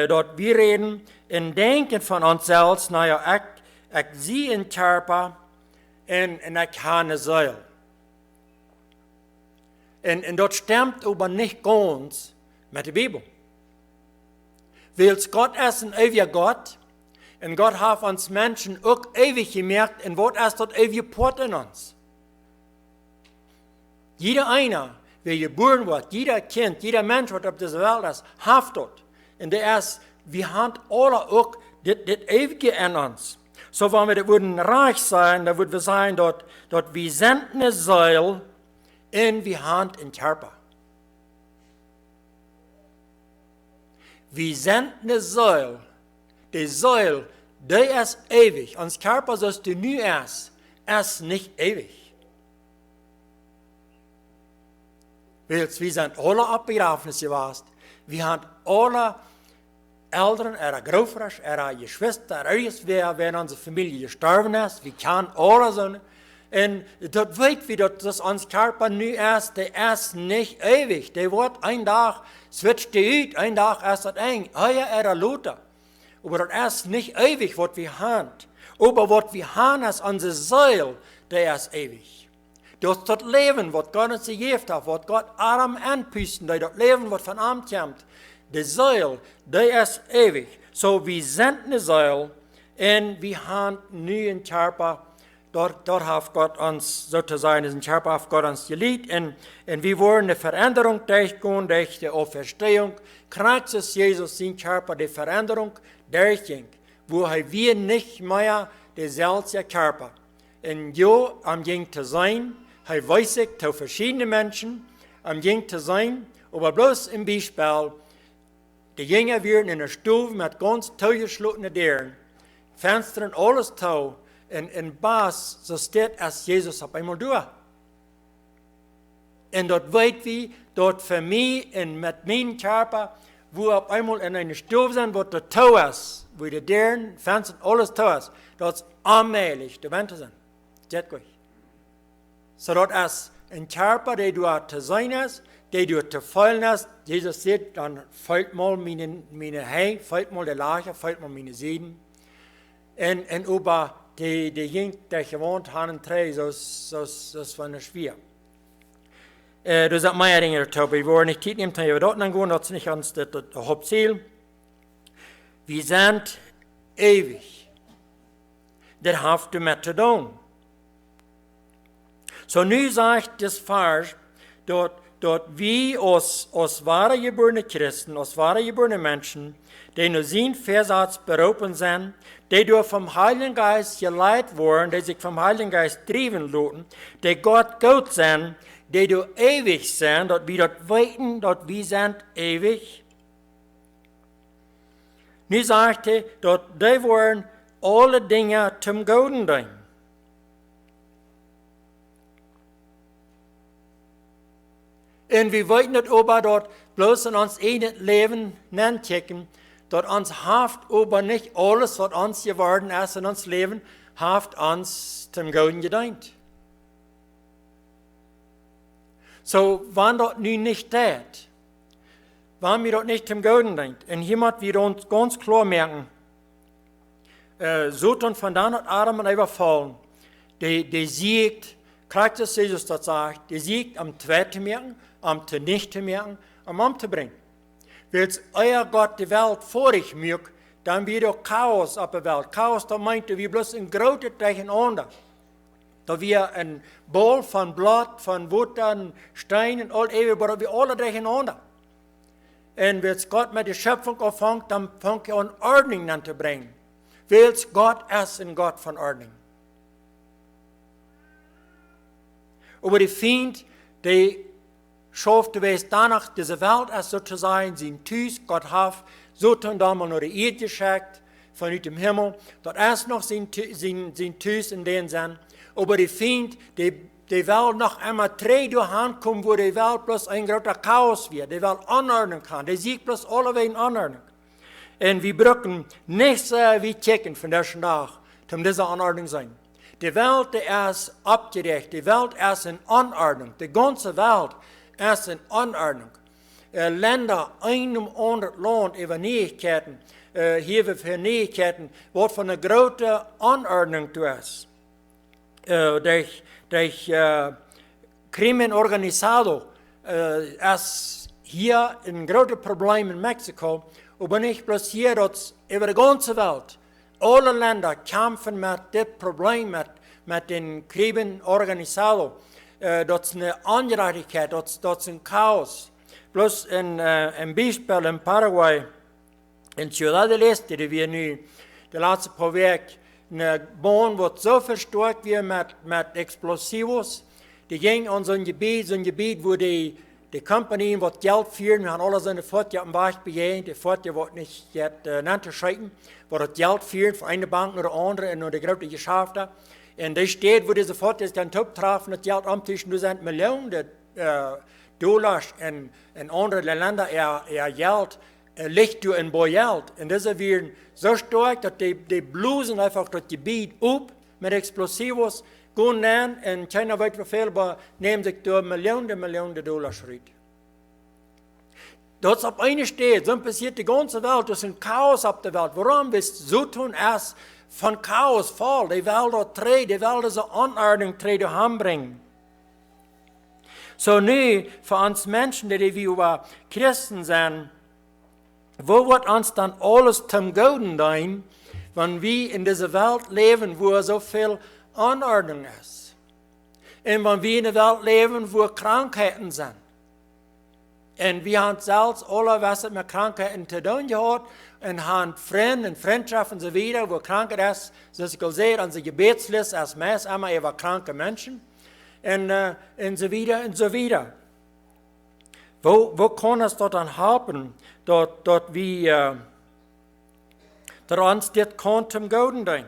dort wir reden in Denken von uns selbst, naja, ich sehe einen Körper und ich habe eine Seele. Und dort stimmt aber nicht ganz mit der Bibel. Weil Gott ist ein ewiger Gott und Gott hat uns Menschen auch ewig gemerkt und was ist dort ewig Port in uns. Jeder einer, wer geboren wird, jeder Kind, jeder Mensch, was auf dieser Welt ist, hat dort. Und der ist, wir haben alle auch das Ewige in uns. So, wenn wir würden reich sein, dann würden wir sagen, dort wir sind eine Seele und wir haben einen Körper. Wir sind eine Seele. Die Seele, die ist ewig. Unser Körper, so ist die nu ist nicht ewig. Weil wir sind alle abbegraben gewesen. Wir haben alle Eltern, Großeltern, Geschwister, wer in unserer Familie gestorben ist. Wir kennen alle so. Und dort weiß wir, dass unser Körper nu ist, der ist nicht ewig. Der wird ein Tag, switcht die aus, ein Tag ist das eng. Heuer Luther. Aber das ist nicht ewig, was wir haben. Aber was wir haben, ist unsere Seele, der ist ewig. Das ist das Leben, was Gott uns gegeben hat, was Gott Adam anpüsten, das Leben, was von ihm kommt. Die Seele, die ist ewig. So, wir sind eine Seele und wir haben nie einen Körper. Dort hat Gott uns sozusagen, diesen Körper hat Gott uns geliebt und wir wollen eine Veränderung durchgehen, durch die Auferstehung. Christus Jesus, sein Körper, die Veränderung durchging, wo wir nicht mehr derselbe Körper. Und ja, am ging zu sein, weiß ich, zu verschiedenen Menschen, am ging zu sein, aber bloß im Beispiel, die Jünger werden in der Stube mit ganz zugeschlossenen Türen, Fenstern, alles zu, in Bas, so steht als Jesus auf einmal durch. Und dort weit wie, dort für mich und mit meinem Körper, wo auf einmal in einer Stube sind, wo der Tau ist, wo die Türen, Fenster, alles zu ist, dort ist allmählich die Wände sind. Steht gut. So dort ist ein Körper, der dort zu sein ist, der dort zu fallen ist. Jesus sagt, dann fällt mal meine Hände, fällt mal die Lache, fällt mal meine Seiden. Und über die Jünger, die gewohnt haben, das war nicht schwer. Du sagst mehr Dinge dazu, wir wollen nicht Zeit nehmen, wir dort gehen, das ist nicht ganz das Hauptziel. Wir sind ewig. Das hast du mit zu tun. So, nun sagt das Vers, dort wir als wahre geborene Christen, als wahre geborene Menschen, die nur sein Versatz berufen sind, die durch vom Heiligen Geist geleitet wurden, die sich vom Heiligen Geist trieben lassen, die Gott sind, die durch ewig sind, dort wir dort weiten, dort wir sind ewig. Nun sagte, dort die wollen alle Dinge zum Guten dienen. Und wir wollten nicht aber dort bloß in uns eigenes Leben nachdenken, dat ons haft aber nicht alles, was uns geworden ist in ons Leben, haft uns zum Guten gedient. So, wann das nun nicht tät, wann wir das nicht zum Guten dient, und hier müssen wir uns ganz klar merken, so dann von dann hat Adam und Eva fallen, die siegt, Christus Jesus das sagt, die siegt am zweiten merken, am zu nicht merken, am zu bringen. Weil euer Gott die Welt vor ich mögt, dann wird auch Chaos auf der Welt. Chaos, da meint wir bloß ein großes Durcheinander. Da wir ein Ball von Blut, von Wuttern, Steinen, all ewig, aber wir alle durcheinander. Und wenn Gott mit der Schöpfung anfängt, dann fängt er an Ordnung an zu bringen. Weil Gott ist ein Gott von Ordnung. Aber die Feind, die schafft es danach, diese Welt ist sozusagen sein Tüß, Gott hat so dann damals noch die Erde geschickt, von dem Himmel, das ist noch sein Tüß in den Sinn. Aber die Feind, die will noch einmal drei durchkommen, wo die Welt bloß ein großer Chaos wird. Die will Anordnung haben. Die sieht bloß alle wegen Anordnung. Und wir brauchen nicht so wie checken von der Tag, um diese Anordnung zu sein. Die Welt die ist abgerecht. Die Welt ist in Anordnung. Die ganze Welt ist in Anordnung. Länder, ein anderes Land über Neuigkeiten, hier für Neuigkeiten, wird von einer großen Anordnung ist. Durch Crimen Organizado ist hier ein großes Problem in Mexiko, aber nicht bloß hier, dass über die ganze Welt, alle Länder kämpfen mit dem Problem, mit den Crimen Organizado. Das ist eine Ungerechtigkeit, das ist ein Chaos. Bloß ein Beispiel in Paraguay, in Ciudad del Este, die wir nun die letzten paar Wochen, eine Bahn wird so verstärkt wie mit Explosivos. Die gehen an so ein Gebiet, wo die Kompanien wird Geld führen, wir haben alle so eine Fahrt am Weg begehen, die Fahrt wird nicht nachzuschreiten, wo das Geld führen von einer Bank oder andere und die großen Geschäfte. Und da steht, wo diese Fahrt ist, dann top treffen, das Geld amtischen, da sind Millionen Dollars in andere Länder ihr Geld liegt du in Geld. Und das werden so stark, dass die blusen einfach das Gebiet up mit Explosivos, gehen rein und keiner weiß wie viel, aber nehmen sich da Millionen Dollars rein. Das auf eine steht, so passiert die ganze Welt, das ist ein Chaos auf der Welt. Warum willst du so tun, erst von Chaos voll? Die will da drehen, die will diese Anordnung heranbringen. So nu, für uns Menschen, die wir über Christen sind, wo wird uns dann alles zum Guten sein, wenn wir in dieser Welt leben, wo so viel Anordnung ist? Und wenn wir in einer Welt leben, wo Krankheiten sind. Und wir haben selbst alle, was mit Krankheiten zu tun gehabt, und haben Freunde und Freundschaften und so weiter, wo Krankheit ist, so ich sehe, unsere Gebetsliste ist meist einmal über kranke Menschen. Und so weiter und so weiter. Wo kann es dort dann helfen, dass wir uns das kann zum Guten tun?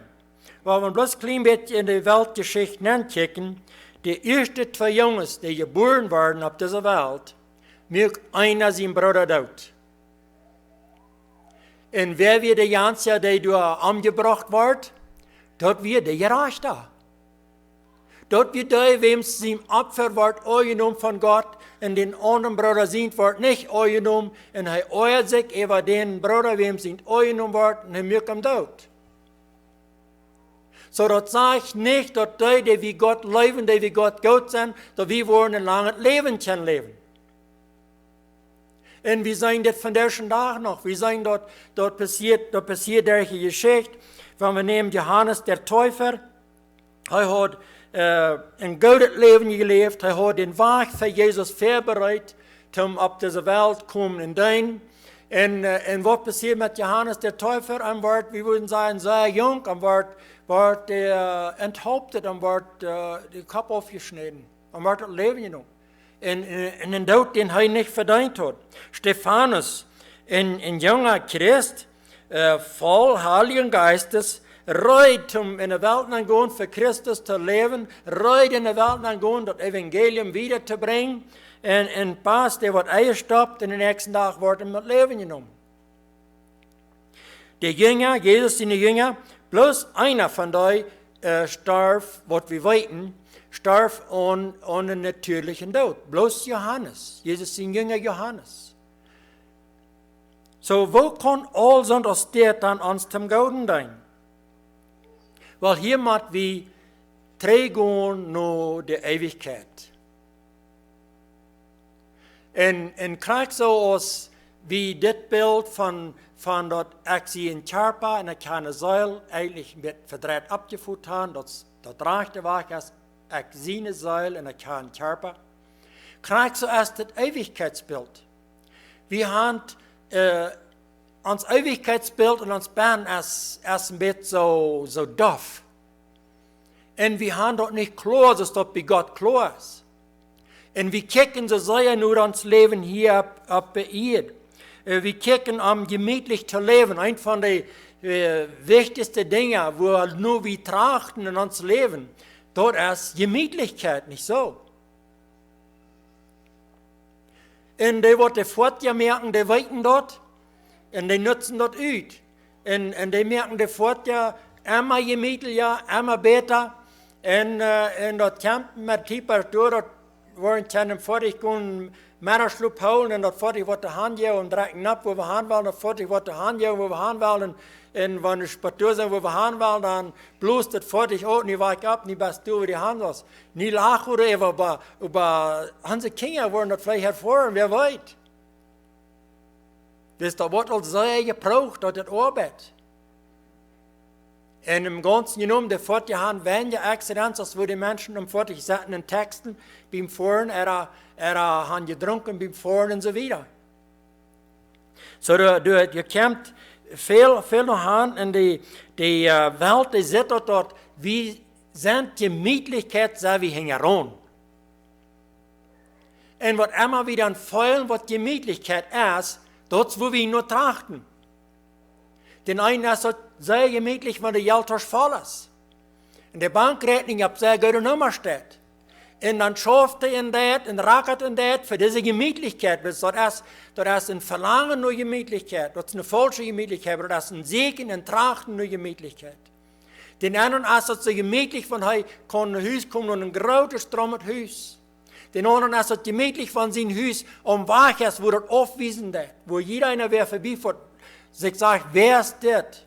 Weil wir bloß ein klein bisschen in die Weltgeschichte angucken, die ersten zwei Jungs, die geboren werden auf dieser Welt, mögt einer sein Bruder tot. Und wer wird der Ganze, der da umgebracht wird, dort wird der Gerechte. Dort wird der, wem es ihm Opfer wird, eingenommen von Gott, und den anderen Bruder sind wird nicht eingenommen, und er euert sich über den Bruder, wem es ihm eingenommen wird, und er mögt ihm tot. So, das sagt nicht, dass die wie Gott leben, die wie Gott gut sind, dass wir wollen ein langes Leben können leben. Und wir sehen das von der Tag noch. Wir sehen, dort passiert solche Geschichte. Wenn wir nehmen Johannes der Täufer, er hat ein gutes Leben gelebt, er hat den Weg für Jesus vorbereitet, um auf diese Welt zu kommen und dahin. Und was passiert mit Johannes der Täufer? Er wird, wir würden sagen, sehr jung, er wird enthauptet, er wird den Kopf aufgeschnitten, er wird das Leben genommen. Und den Tod, den er nicht verdient hat. Stephanus, ein junger Christ, voll Heiligen Geistes, reut, um in der Welt angehen, für Christus zu leben, reut in der Welt angehen, das Evangelium wiederzubringen. Und Pass, der wird eingestoppt und den nächsten Tag wird ihm das Leben genommen. die Jünger, Jesus seine Jünger, bloß einer von denen starb, was wir weiten, starb an einen natürlichen Tod. Bloß Johannes, Jesus sein Jünger Johannes. So, wo kann all so das dann uns zum Gouden sein? Weil hier macht wir trägen nur die Ewigkeit. Und krijg so als wie das Bild von dort ich sie in Charpa in eine Säule eigentlich mit verdreht abgeführt haben, dort reichte war ich seine Säule in eine Charpa. Krijg so erst das Ewigkeitsbild. Wir haben uns Ewigkeitsbild und uns Bern erst ein bisschen so doof. Und wir haben dort nicht klar, dass dort bei Gott klar ist. Und wir kicken so sehr nur ans Leben hier auf der Erde. Wir kicken gemütlich zu leben. Ein von den wichtigsten Dingen, wo nur wir trachten in uns Leben, dort ist Gemütlichkeit, nicht so. Und die, die fortmerken, die weiten dort, und die nutzen dort uit. Und die merken die fortja, immer gemütlicher, immer besser. Und dort campen wir tiefer durch, dort waren dann fertig gehen, Männerschlup holen, und dort fertig was der Hand und drecken ab, wo wir haben wollen, dort fertig was der Hand wo wir haben wollen. Und wenn wir Spatur sind, wo wir haben wollen, dann bloß das fertig, oh, nie wach ab, nie bist du, wie die Hand was. Nie lachen oder über unsere Kinder wollen das vielleicht hervorheben, wer weiß. Das da wird als sehr gebraucht, dort das Arbeit. Und im Ganzen genommen, der fortgehauen weniger Accidents, wo die Menschen im Fortgehauen saßen in Texten, beim Fahren, haben getrunken beim Fahren und so weiter. So, ihr kommt viel noch an, und die Welt, die sieht dort, wie sind die Gemütlichkeit, so wie hängen an. Und was immer wieder ein Feuer, was Gemütlichkeit ist, dort, wo wir nur trachten. Den einen ist es sehr gemütlich, wenn der Geld voll ist. In der Bankrechnung auf sehr gute Nummer steht. Und dann schafft er in das und rackert in das für diese Gemütlichkeit. Das ist ein Verlangen nur Gemütlichkeit. Das ist eine falsche Gemütlichkeit. Das ist ein Segen, ein Trachten nur Gemütlichkeit. Den anderen ist es so gemütlich, wenn er kann ein Haus kommen und ein großes Strom Haus. Den anderen ist es gemütlich, wenn sein Haus wach ist, wo das aufwiesen wird. Wo jeder einer wer vorbeifährt. Sich sagt, wer ist das?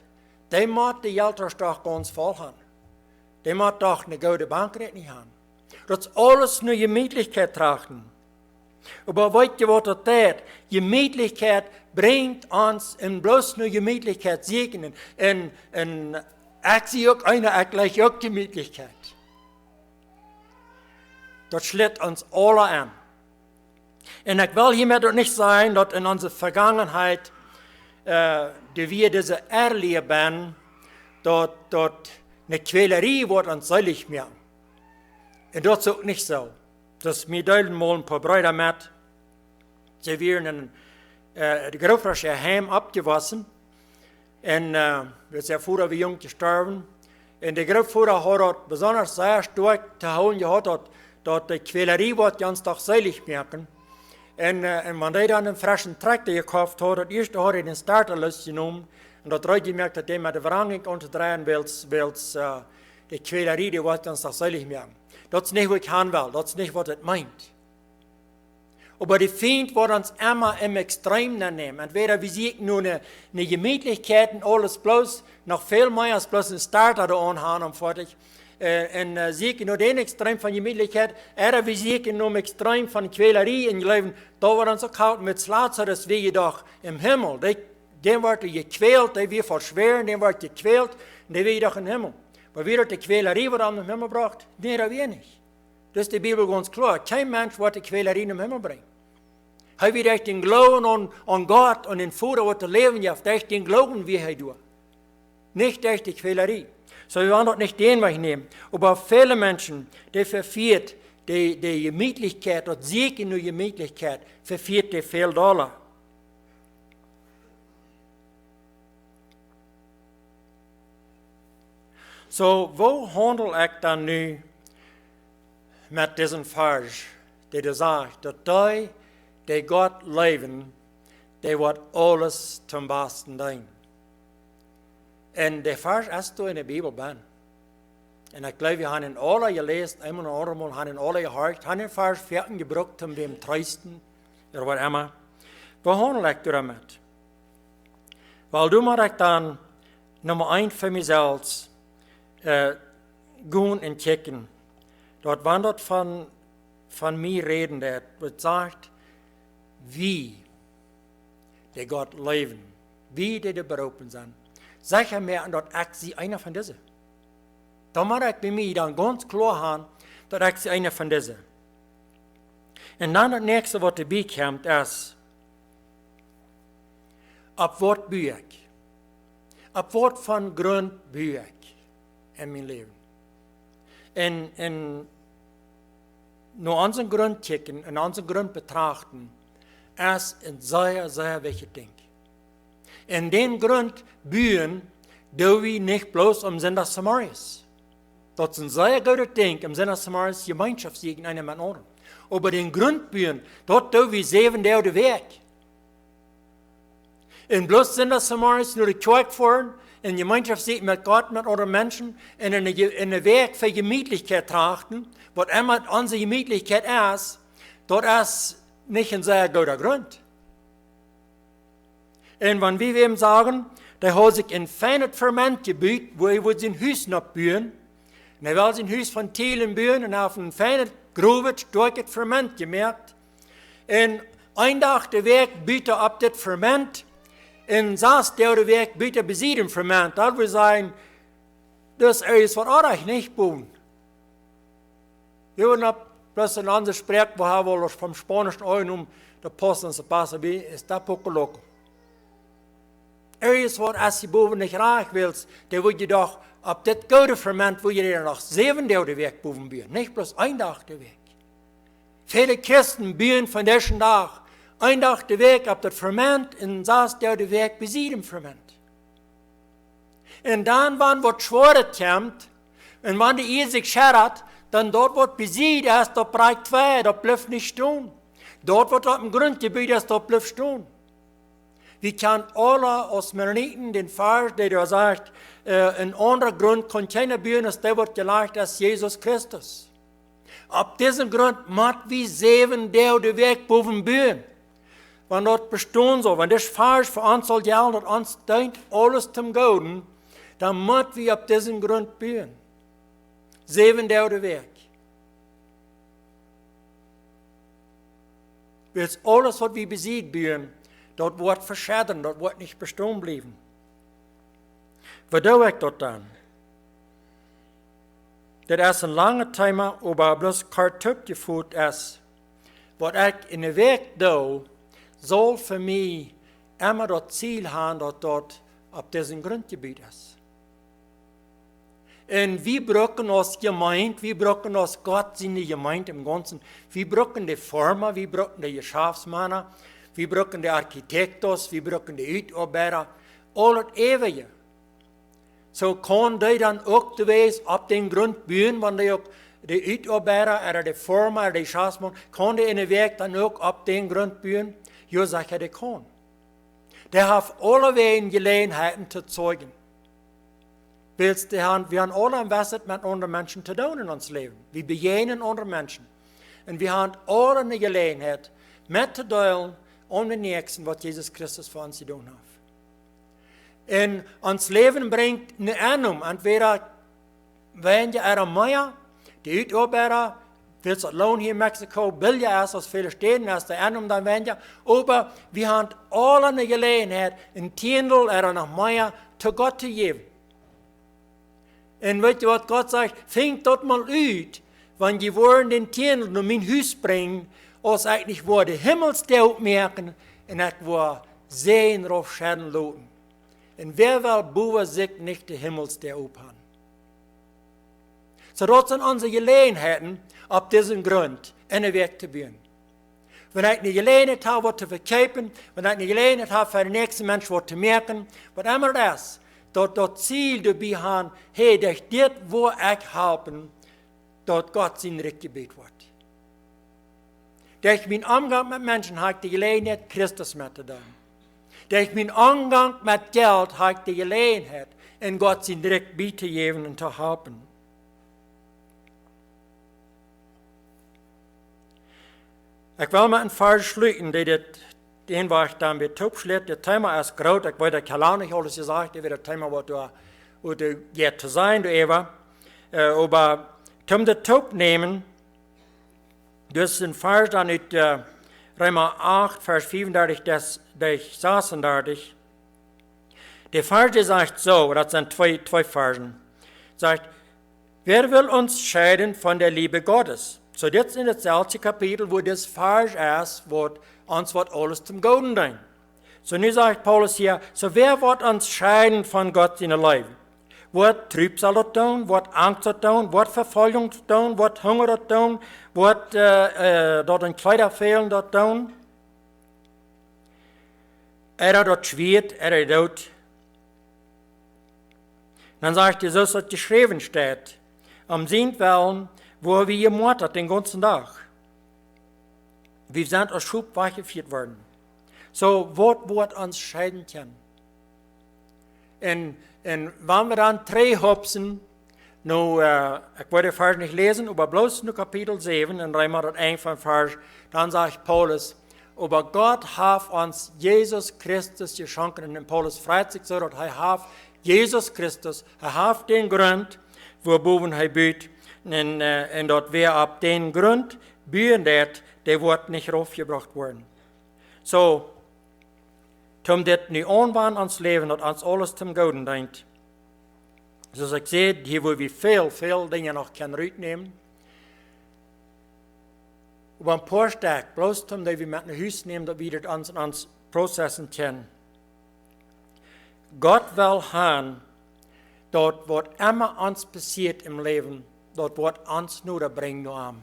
Der muss die Geld doch ganz voll haben. Der muss doch eine gute Bankrechnung haben. Das ist alles nur Gemütlichkeit trachten. Aber weißt du, was das tut? Gemütlichkeit bringt uns in bloß nur Gemütlichkeit segnen. Und ich sehe auch einer, ich gleich auch Gemütlichkeit. Das schlägt uns alle an. Und ich will hiermit nicht sagen, dass in unserer Vergangenheit, die wir diese erleben, dort eine Quälerie wird uns selig mehr. Und das ist auch nicht so. Das mir deuten mal ein paar Brüder mit. Sie werden in die Großfrische Heim abgewaschen. Und das ist ja vorher wie jung gestorben. Und der Großvater hat dort besonders sehr stark zu holen gehabt, dort die Quälerie wird ganz doch selig merken. Und wenn der dann einen frischen Traktor gekauft hat, das erste hat er den Starterlust genommen. Und dort hat er gemerkt, dass der mit der Verhandlung unterdrehen will, die Quälerie, die wird ganz doch selig merken. Das ist nicht, was ich haben will, das ist nicht, was es meint. Aber die Feind wird uns immer im Extrem nehmen. Entweder wir sehen nur eine Gemütlichkeit und alles bloß, noch viel mehr als bloß ein Starter da anhaben und fertig. Und sehen nur den Extrem von Gemütlichkeit, oder wir sehen nur im Extrem von Quälerie in Leben. Da wird uns so kalt mit Lazarus, wie jedoch im Himmel. Den wird gequält, der wird verschweren, den wird gequält, und der wird doch im Himmel. Aber wieder die Quälerie, die er im Himmel braucht, nee, das wir nicht. Das ist die Bibel ganz klar. Kein Mensch wird die Quälerie im Himmel bringen. Er wird echt den Glauben an Gott und den Vater, was er leben darf, echt den Glauben, wie er tut. Nicht echt die Quälerie. So, wir wollen dort nicht den wegnehmen. Aber viele Menschen, die verfehlt die Gemütlichkeit, und Segen nur Gemütlichkeit, verfehlt die viel $. So, wo handle ich dann nu mit diesem Vers, der sagt, dass die Gott leben, die wird alles zum Besten dienen. En de vers is toen in de Bijbel ben. En ik geloof, we hebben in alle gelezen, eenmaal en andermaal, hebben in alle gehoord, hebben in vers 14 gebruikt om hem troosten, of wat immer. Waar handel ik daarmee? Wel, doe maar ik dan nummer 1 voor mezelf gaan en checken. Dat wanneer van mij reden, dat wat zegt, wie die God leven, wie die beroepen zijn. Zeg mir dat ik sie einer van deze. Dan moet ik bij mij dan ganz klar hebben dat ik sie einer van deze. En dan het nächste wat erbij komt is, op wat buur ik? Op wat van grond buur ik in mijn leven? En naar onze grond checken en onze grond betrachten, is een zeer, zeer wichtig ding. En den Grund buren, doen we niet bloß om Sonntag Samaris. Dat is een zeer guter ding, om Sonntag Samaris Gemeinschaft zu einer mit anderen. Aber den Grund buren, dat doen we 7 Tage de week. En bloß Sonntag Samaris naar de kerk fahren, in Gemeinschaft zu mit Gott, mit anderen Menschen, en in de Weg für Gemütlichkeit trachten, wat immer onze Gemütlichkeit ist, dat is nicht ein sehr guter Grund. En wenn wir ihm sagen, der hat sich ein feines Ferment gebaut, wo er sein Haus noch bauen, und er will sein Haus von Teilen bauen und auf ein feines, grobes, starkes Ferment gemerkt. Und ein Tag der Weg baut er ab das Ferment, und 6 Tage der Weg baut er besiedem Ferment. Das will sagen, das ist was ich nicht bauen. Wir würden noch bloß ein anderes Sprech, wo er wohl vom Spanischen eingenommen, der Posten zu passen, wie ist das Poco Loco. Is wat als je boven niet graag wilt, dan wil je toch op dit goede ferment, wil je er nog 7 Tage de week boven buren, niet bloß 1 Dag de week. Viele Christen buren van deze dag 1 Dag de week op dat ferment en 6 Tage de week besiedem ferment. En dan, wanneer wat schwaar komt, en wanneer de eer zich scherrt, dan dort wordt besied is, dat bereikt 2, dat blijft niet staan. Dort wordt op een grondgebied is, dat blijft staan. Wir kennen alle als Mennoniten den Vers, der da sagt, ein anderer Grund kann keiner bauen, als der wird gelegt als Jesus Christus. Auf diesem Grund müssen wir 7 Tage de Weg boven bauen. Wenn das bestehen soll, wenn das Vers für uns soll gelten, dass uns dient alles zum Guten, dann müssen wir auf diesem Grund bauen. 7 Tage de Weg. Weil alles, was wir besiegt bauen, dat wordt verschadden, dat wordt niet bestaan blijven. Wat doe ik dat dan? Dat is een lange thema, maar bloos kort opgevoerd is. Wat ik in de week doe, zal voor mij immer dat ziel hebben dat dat op deze grondgebied is. En we brauchen als Gemeinde, we brauchen als Gott in de Gemeinde im Ganzen, we brauchen de Former, we brauchen de Geschäftsmänner, we brauchen de architectos, we brauchen de uitarbeider, al het eeuwige. Zo kan die dan ook te wees op den grond bouwen, want die ook de uitarbeider, of de vormer, de schaatsman, kan die in de werk dan ook op den grond bouwen? Ja, zeg je, die kan. Die heeft alle wegen gelegenheden te zeugen. We hebben alle invested met andere mensen te doen in ons leven. We beginnen andere mensen. En we hebben alle een gelegenheid met te delen om de nächsten, wat Jezus Christus voor ons gedaan heeft. En ons leven brengt een aanom. Entweder wenn je er meer, de uitarbeider, willst het loon hier in Mexico, billiger is als viele steden, als de aanom dan wenn je. Maar we hebben alle een gelegenheid, een tiendel er nog meer te God te geven. En weet je wat God zegt? Vink dat mal uit, want je wordt den tiendel naar mijn huis brengen, als ik niet voor de hemelsdeel opmerken en ik wil zeen erop schijnen laten. En wer wil boven zich niet de hemelsdeel ophangen? Zodat zijn onze gelegenheden op deze grond in de weg te brengen. Wanneer ik een gelegenheid heb wat te verkopen, wanneer ik een gelegenheid heb voor de nächste mens wat te merken, wat immer dat is, dat ziel erbij gaan, hey, dat dit wil ik helpen, dat God zijn recht gebed wordt. Dat mijn omgang met mensen heb de gelegenheid Christus met te doen. Dat mijn omgang met geld heb de gelegenheid en Gott zijn direkt bij te geven en te helpen. Ik wil met een vers sluiten, den waar ik dan weer opsluit. Het thema is groot, ik weet, ik heb lang niet alles gezegd, over het thema wat er gaat te zijn, maar om dit opnemen, dus een vers dan uit Römer 8, vers 34 tot 36. De vers zegt zo, dat zijn twee versen. Zegt, wer will uns scheiden von der Liebe Gottes? So dit is in hetzelfde kapitel, wo dit vers is, wat ons wat alles zum Goden dient. So nu zegt Paulus hier, so wer wird uns scheiden von Gott in Leben? Wat Trübsal dat doen, wat Angst dat doen, wat Verfolgung dat doen, wat Hunger dat doen, wat dat een Kleider fehlen dat doen. Dat schwert, dood. Dan zegt hij, zoals het geschreven staat, zien willen, wo wir gemordet den ganzen Tag. Wir sind aus Schub weggeführt worden. So, wat wordt ons scheiden können? En wenn wir dann 3 hopsen, nou, ich wollte den Vers nicht lesen, aber bloß nur Kapitel 7, in Römer 1 von Vers, dann sagt Paulus, aber Gott hat uns Jesus Christus geschenkt, und Paulus freut sich so, dass hat Jesus Christus, hat den Grund, woboven er büht, und dort wer ab den Grund bühen wird, der wird nicht raufgebracht worden. So, om dit nu aanwaan ons leven, dat ons alles ten goden dient. Zoals ik zei, hier wil we veel dingen nog kunnen uitnemen. Op een paar stuk, bloos omdat we met naar huis nemen, dat we dat ons processen kennen. God wil gaan, dat wat immer ons passiert im leven, dat wat ons nodig brengt naar hem.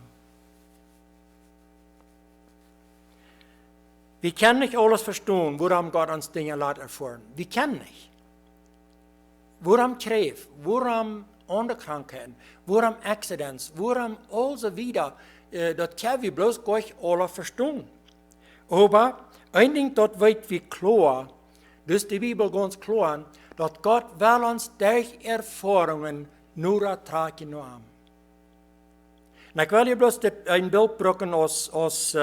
Wir können nicht alles verstehen, woran Gott uns Dinge lässt erfahren. Wir können nicht. Woran Kräf, woran andere Krankheiten, woran Accidents, woran all so wieder, das können wir bloß gar nicht alle verstehen. Aber ein Ding, das wird wie klar, das ist die Bibel ganz klar, dass Gott will uns durch Erfahrungen nur ertragen haben. Und ich will hier bloß ein Bild brücken aus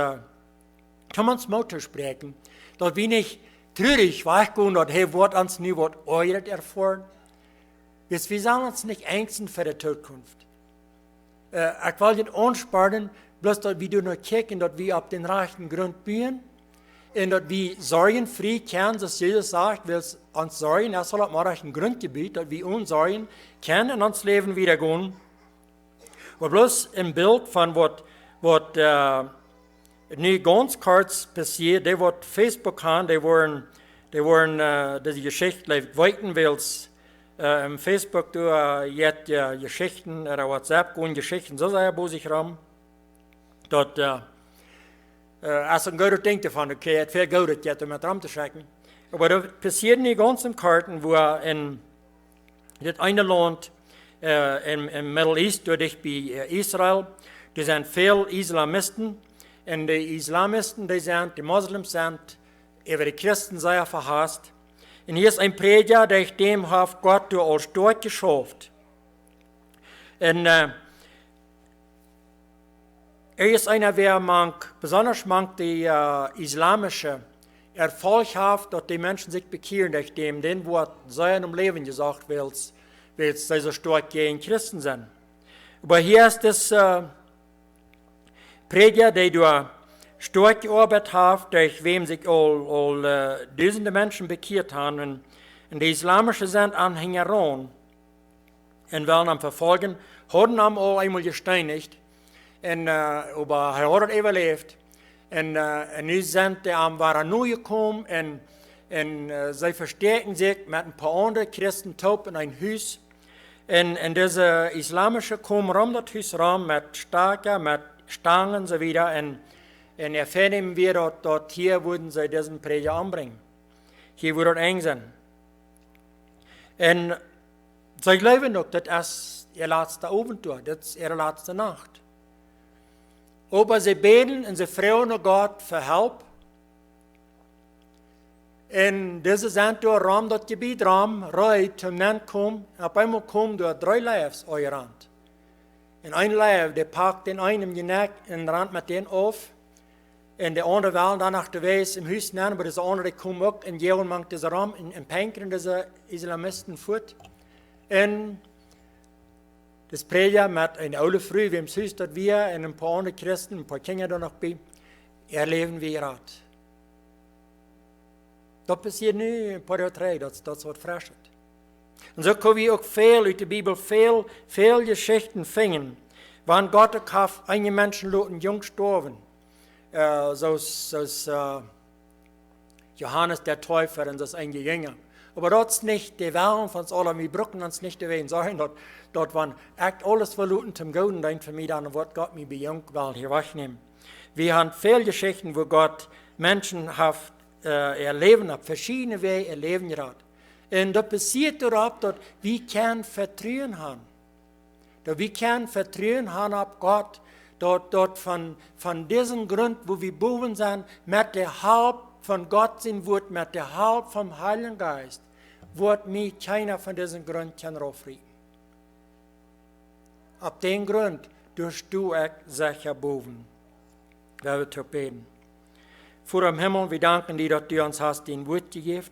kann man es Mutter sprechen, dass wir nicht traurig weggehen, dass er wird uns nie was Eures erfahren. Wir sollen uns nicht ängsten für die Zukunft. Ich will nicht ansparen, bloß dass wir nur gucken, dass wir auf den rechten Grund bühen und dass wir sorgenfrei können, dass Jesus sagt, wir uns sorgen, er soll auf dem rechten Grund gebieten, dass wir uns sorgen können und uns Leben wieder gehen. Aber bloß ein Bild von was nu ganz kurz passiert, die wat Facebook haben, die waren die Geschichte weiten willst, im Facebook du jetzt Geschichten oder WhatsApp gehen Geschichten so sehr bei sich rum, dass als ein guter Ding davon, okay, es viel Geld jetzt mit rum zu schicken, aber da passieren die ganzen Karten, wo in das eine Land im Middle East, durch bei Israel, die sind viele Islamisten. En de Islamisten, die Moslims sind, über die Christen sehr verhasst. Und hier ist ein Prediger, der dem hat Gott durch als dort geschafft. Und ist einer, der besonders die islamische Erfolg hat, dass die Menschen sich bekehren durch dem, den Wort sein im Leben gesagt wird, weil sie so stark gegen Christen sind. Aber hier ist das Prediger, der durch stark gearbeitet hat, durch wem sich all Dutzende Menschen bekehrt haben. Und die islamischen sind Anhänger und wollen am Verfolgen, haben ihn all einmal gesteinigt, aber er hat überlebt. Und nu sind die waren neu gekommen und sie verstärken sich mit ein paar anderen Christen in ein Haus. Und diese islamische kommen um das Haus rum mit Starker, mit Stangen und so wieder. Und erfahren wir, dass hier würden sie diesen Prediger anbringen. Hier würde es eng sein. Und sie glauben noch, das ist ihr letzter Abenteuer, das ist ihre letzte Nacht. Aber sie beten und sie fragen Gott für Hilfe. En deze zijn door ram dat gebied ram, rijdt, zum Nen kom, op einmal kom door 3 lijfs aan je rand. En een lijf, die pakt den einen in je nek en rand met den af. En de andere wel dan achterwijs im huis nemen, maar de andere die komen ook en jeuwen mangt deze ram en pankeren deze Islamisten voet. En de spreekt met een oude vrouw, wie im huis dat wir en een paar andere christen, een paar kinderen er nog bij, erleven weer uit. Dat passiert nu een paar jaar terug, dat wordt verrassend. En zo kunnen we ook veel uit de Bibel, veel Geschichten vinden, wanneer God ook heeft einige mensen laten jong sterven. Zoals Johannes der Täufer en zoals einige Jünger. Aber dat is niet de Welt van ons allen. We brauchen ons niet te weten zeggen dat wanneer echt alles verloren zum Gouden denkt für mich, dann wird Gott mich bei jung wel hier wegnehmen. Wir haben viele Geschichten, wo Gott Menschen hat erleben, auf verschiedene Wege erleben gerade. Und das passiert darauf, dass wir kein Vertrauen haben. Dass wir kein Vertrauen haben auf Gott, dort von diesem Grund, wo wir boven sind, mit der Halb von Gott sein Wort, mit der Halb vom Heiligen Geist, wird mich keiner von diesem Grund aufregen. Auf den Grund durchst du auch sicher boven. Wir werden beten. Vater im Himmel, wir danken dir, dass du uns hast den Wort gegeben.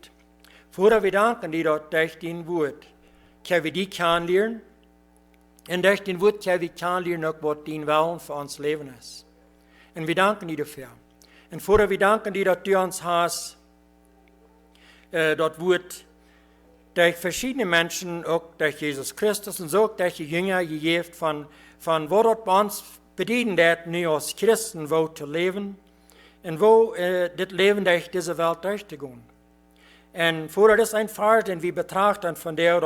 Vater, wir danken dir, dass durch den Wort können wir dich kennenlernen. Und durch den Wort können wir kennenlernen, auch was dein Willen für uns Leben ist. Und wir danken dir dafür. Und Vater, wir danken dir, dass du uns hast, das Wort durch verschiedene Menschen, auch durch Jesus Christus und so auch durch die Jünger gegeben, von wo das bei uns bedienen hat, nur als Christen, wo zu leben und wo das Leben durch diese Welt durchzugehen. Und Vater, das ist ein Fall, den wir betrachten von dir,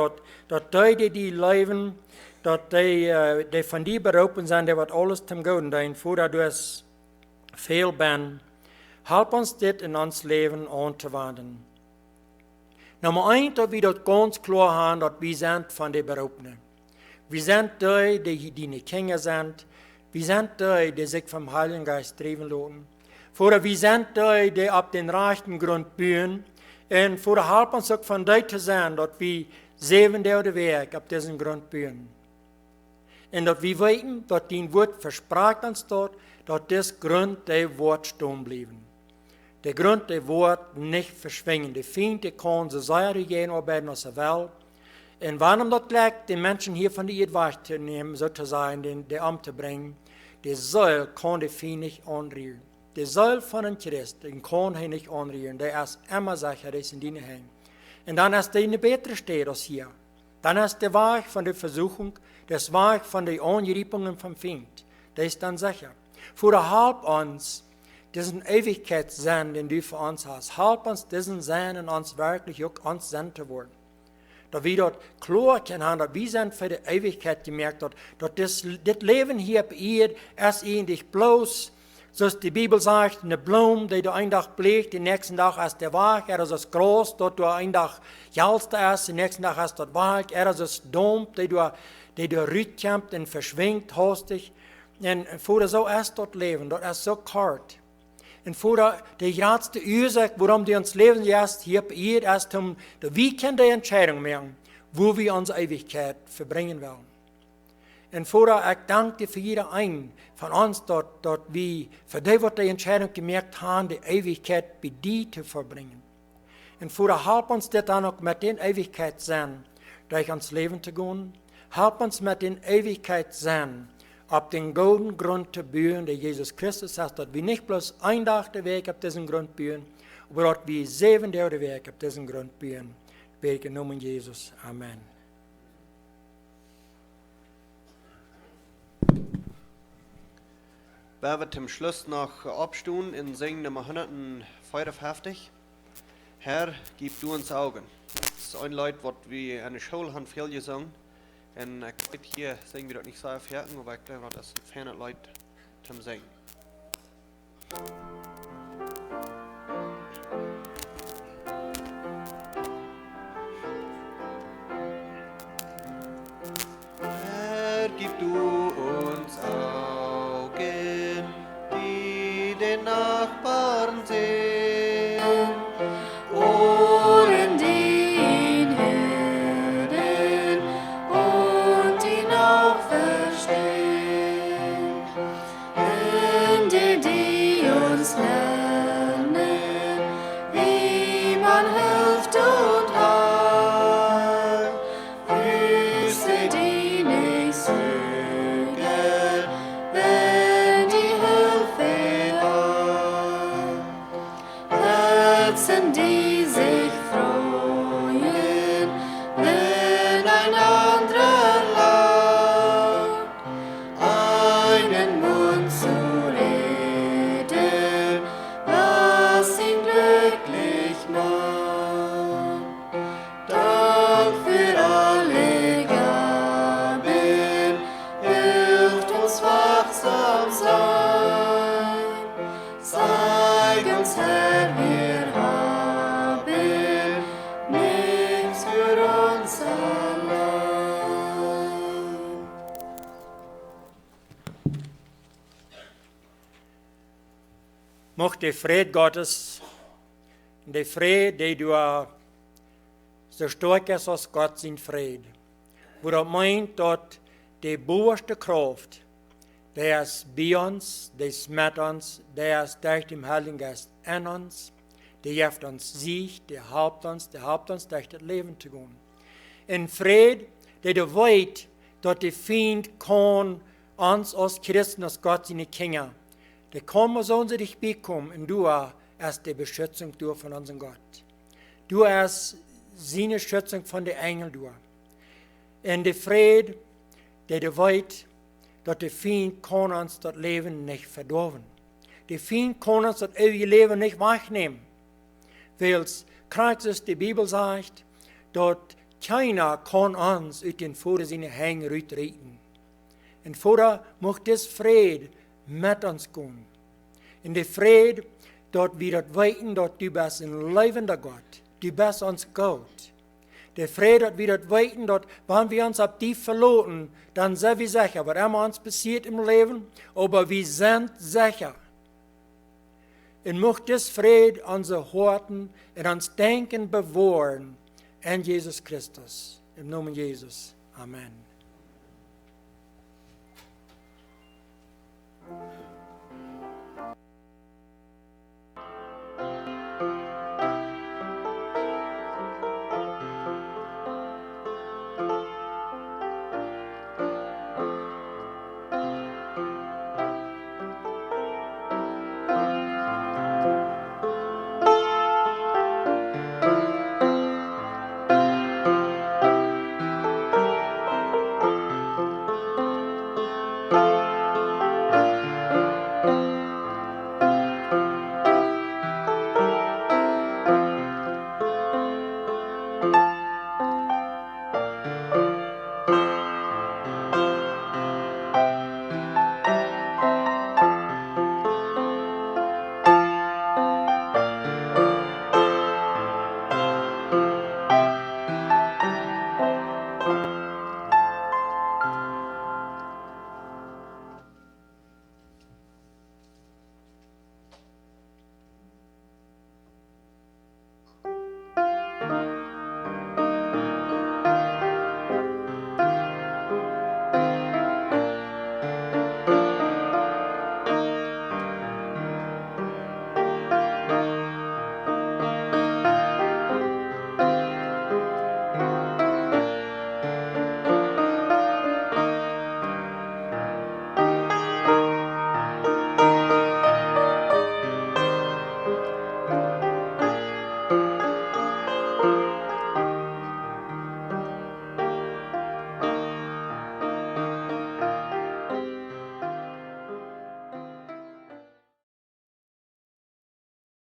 dass die leben, dass die von dir berufen sind, die wird alles zum Guten tun. Vater, du hast viel ben. Help uns das in uns Leben anzuwenden. Nummer 1, dass wir das ganz klar haben, dass wir sind von den Berufenen. Wir sind die deine Kinder sind. Wir sind die sich vom Heiligen Geist treiben lassen. Vater, wir sind die auf den rechten Grund bühen. Und Vater, help uns auch von dir zu sein, dass wir 7 Tage Weg auf diesen Grund bühen. Und dass wir wissen, dass dein Wort verspricht uns dort, dass das Grund der Wort stehen bleiben. Der Grund der Wort nicht verschwingen. Der Feind kann so sehr gehen, arbeiten aus der Welt. Und warum das gleich den Menschen hier von der Erde wegzunehmen, sozusagen, den Amt zu bringen, der soll kann der Feind nicht anrühren. Der soll von einem Christ, den kann er nicht anrühren. Der ist immer sicher, der ist in deinen Händen. Und dann ist der in der besseren Stadt als hier. Dann ist der Weg von der Versuchung, das Weg von den Anriepungen vom Feind. Der ist dann sicher. Vater, halb uns, diesen Ewigkeitssinn, den du für uns hast, halb uns diesen Sinn in uns wirklich auch uns Sinn zu werden. Dass wir dort klar können, dass wir sind für die Ewigkeit gemerkt, dass das Leben hier bei ihr ist eigentlich bloß, so die Bibel sagt, eine Blume, die du einen Tag bläst, den nächsten Tag ist der Wach, ist das groß, dort du einen Tag jalster ist, den nächsten Tag ist das Wach, ist das dumm, die du rütkämpft und verschwingt hastig. Und Vater, so ist das Leben, das ist so kalt. Und Vater, die größte Ursache, warum du uns Leben lässt, hier bei ihr, ist, dass wir können die Entscheidung machen, wo wir unsere Ewigkeit verbringen wollen. Und Vater, ich danke dir für jeden einen von uns, dass wir für die, was die Entscheidung gemerkt haben, die Ewigkeit bei dir zu verbringen. Und Vater, help uns das dann auch mit den Ewigkeitssinn durch uns Leben zu gehen. Help uns mit den Ewigkeitssinn auf den goldenen Grund zu bühen, der Jesus Christus sagt, dass wir nicht bloß ein Tag den Weg auf diesen Grund bühen, aber dass wir 7 Tage den Weg auf diesen Grund bühen. Bete im Namen Jesus. Amen. Wir werden zum Schluss noch abstehen in Singen Nummer 155. Herr, gib du uns Augen. Das ist ein Lied, was wir in der Schule haben viel gesungen. Und hier singen wir das nicht so fertig, aber ich glaube, das ist ein ferner Lied zum Singen. Herr, gib du uns Augen, die den Nachbarn sehen. eigens Herr, wir haben nichts für uns allein. Mocht der Friede Gottes, der Friede, der du so stark ist als Gott sein Friede, wo das meint, dass die boerste Kraft, der ist bei uns, der ist mit uns, der ist durch den Heiligen Geist in uns, der gibt uns Sieg, der helpt uns durch das Leben zu gehen. In Friede, der du weißt, dass der Feind kann uns als Christen, als Gott seine Kinder, der kann so zu dich bekommen und du hast die Beschützung durch von unserem Gott. Du hast seine Schützung von den Engeln durch. In der Friede, der du weißt, dass der Feind kann uns das Leben nicht verdorben. Der Feind kann uns das ewige Leben nicht wegnehmen. Weil es krank ist, die Bibel sagt, dass keiner kann uns aus den Futter seiner Hänge retten. Und Vater, macht das Friede mit uns gehen. In der Friede, dass wir das weiten, dass du bist ein lebender Gott. Du bist uns Gott. Der Friede, dass wir das weiten, dass wenn wir uns ab die verloren, dann sind wir sicher, was immer uns passiert im Leben, aber wir sind sicher. Und macht das Friede unsere Horten und uns Denken bewahren in Jesus Christus. Im Namen Jesus. Amen.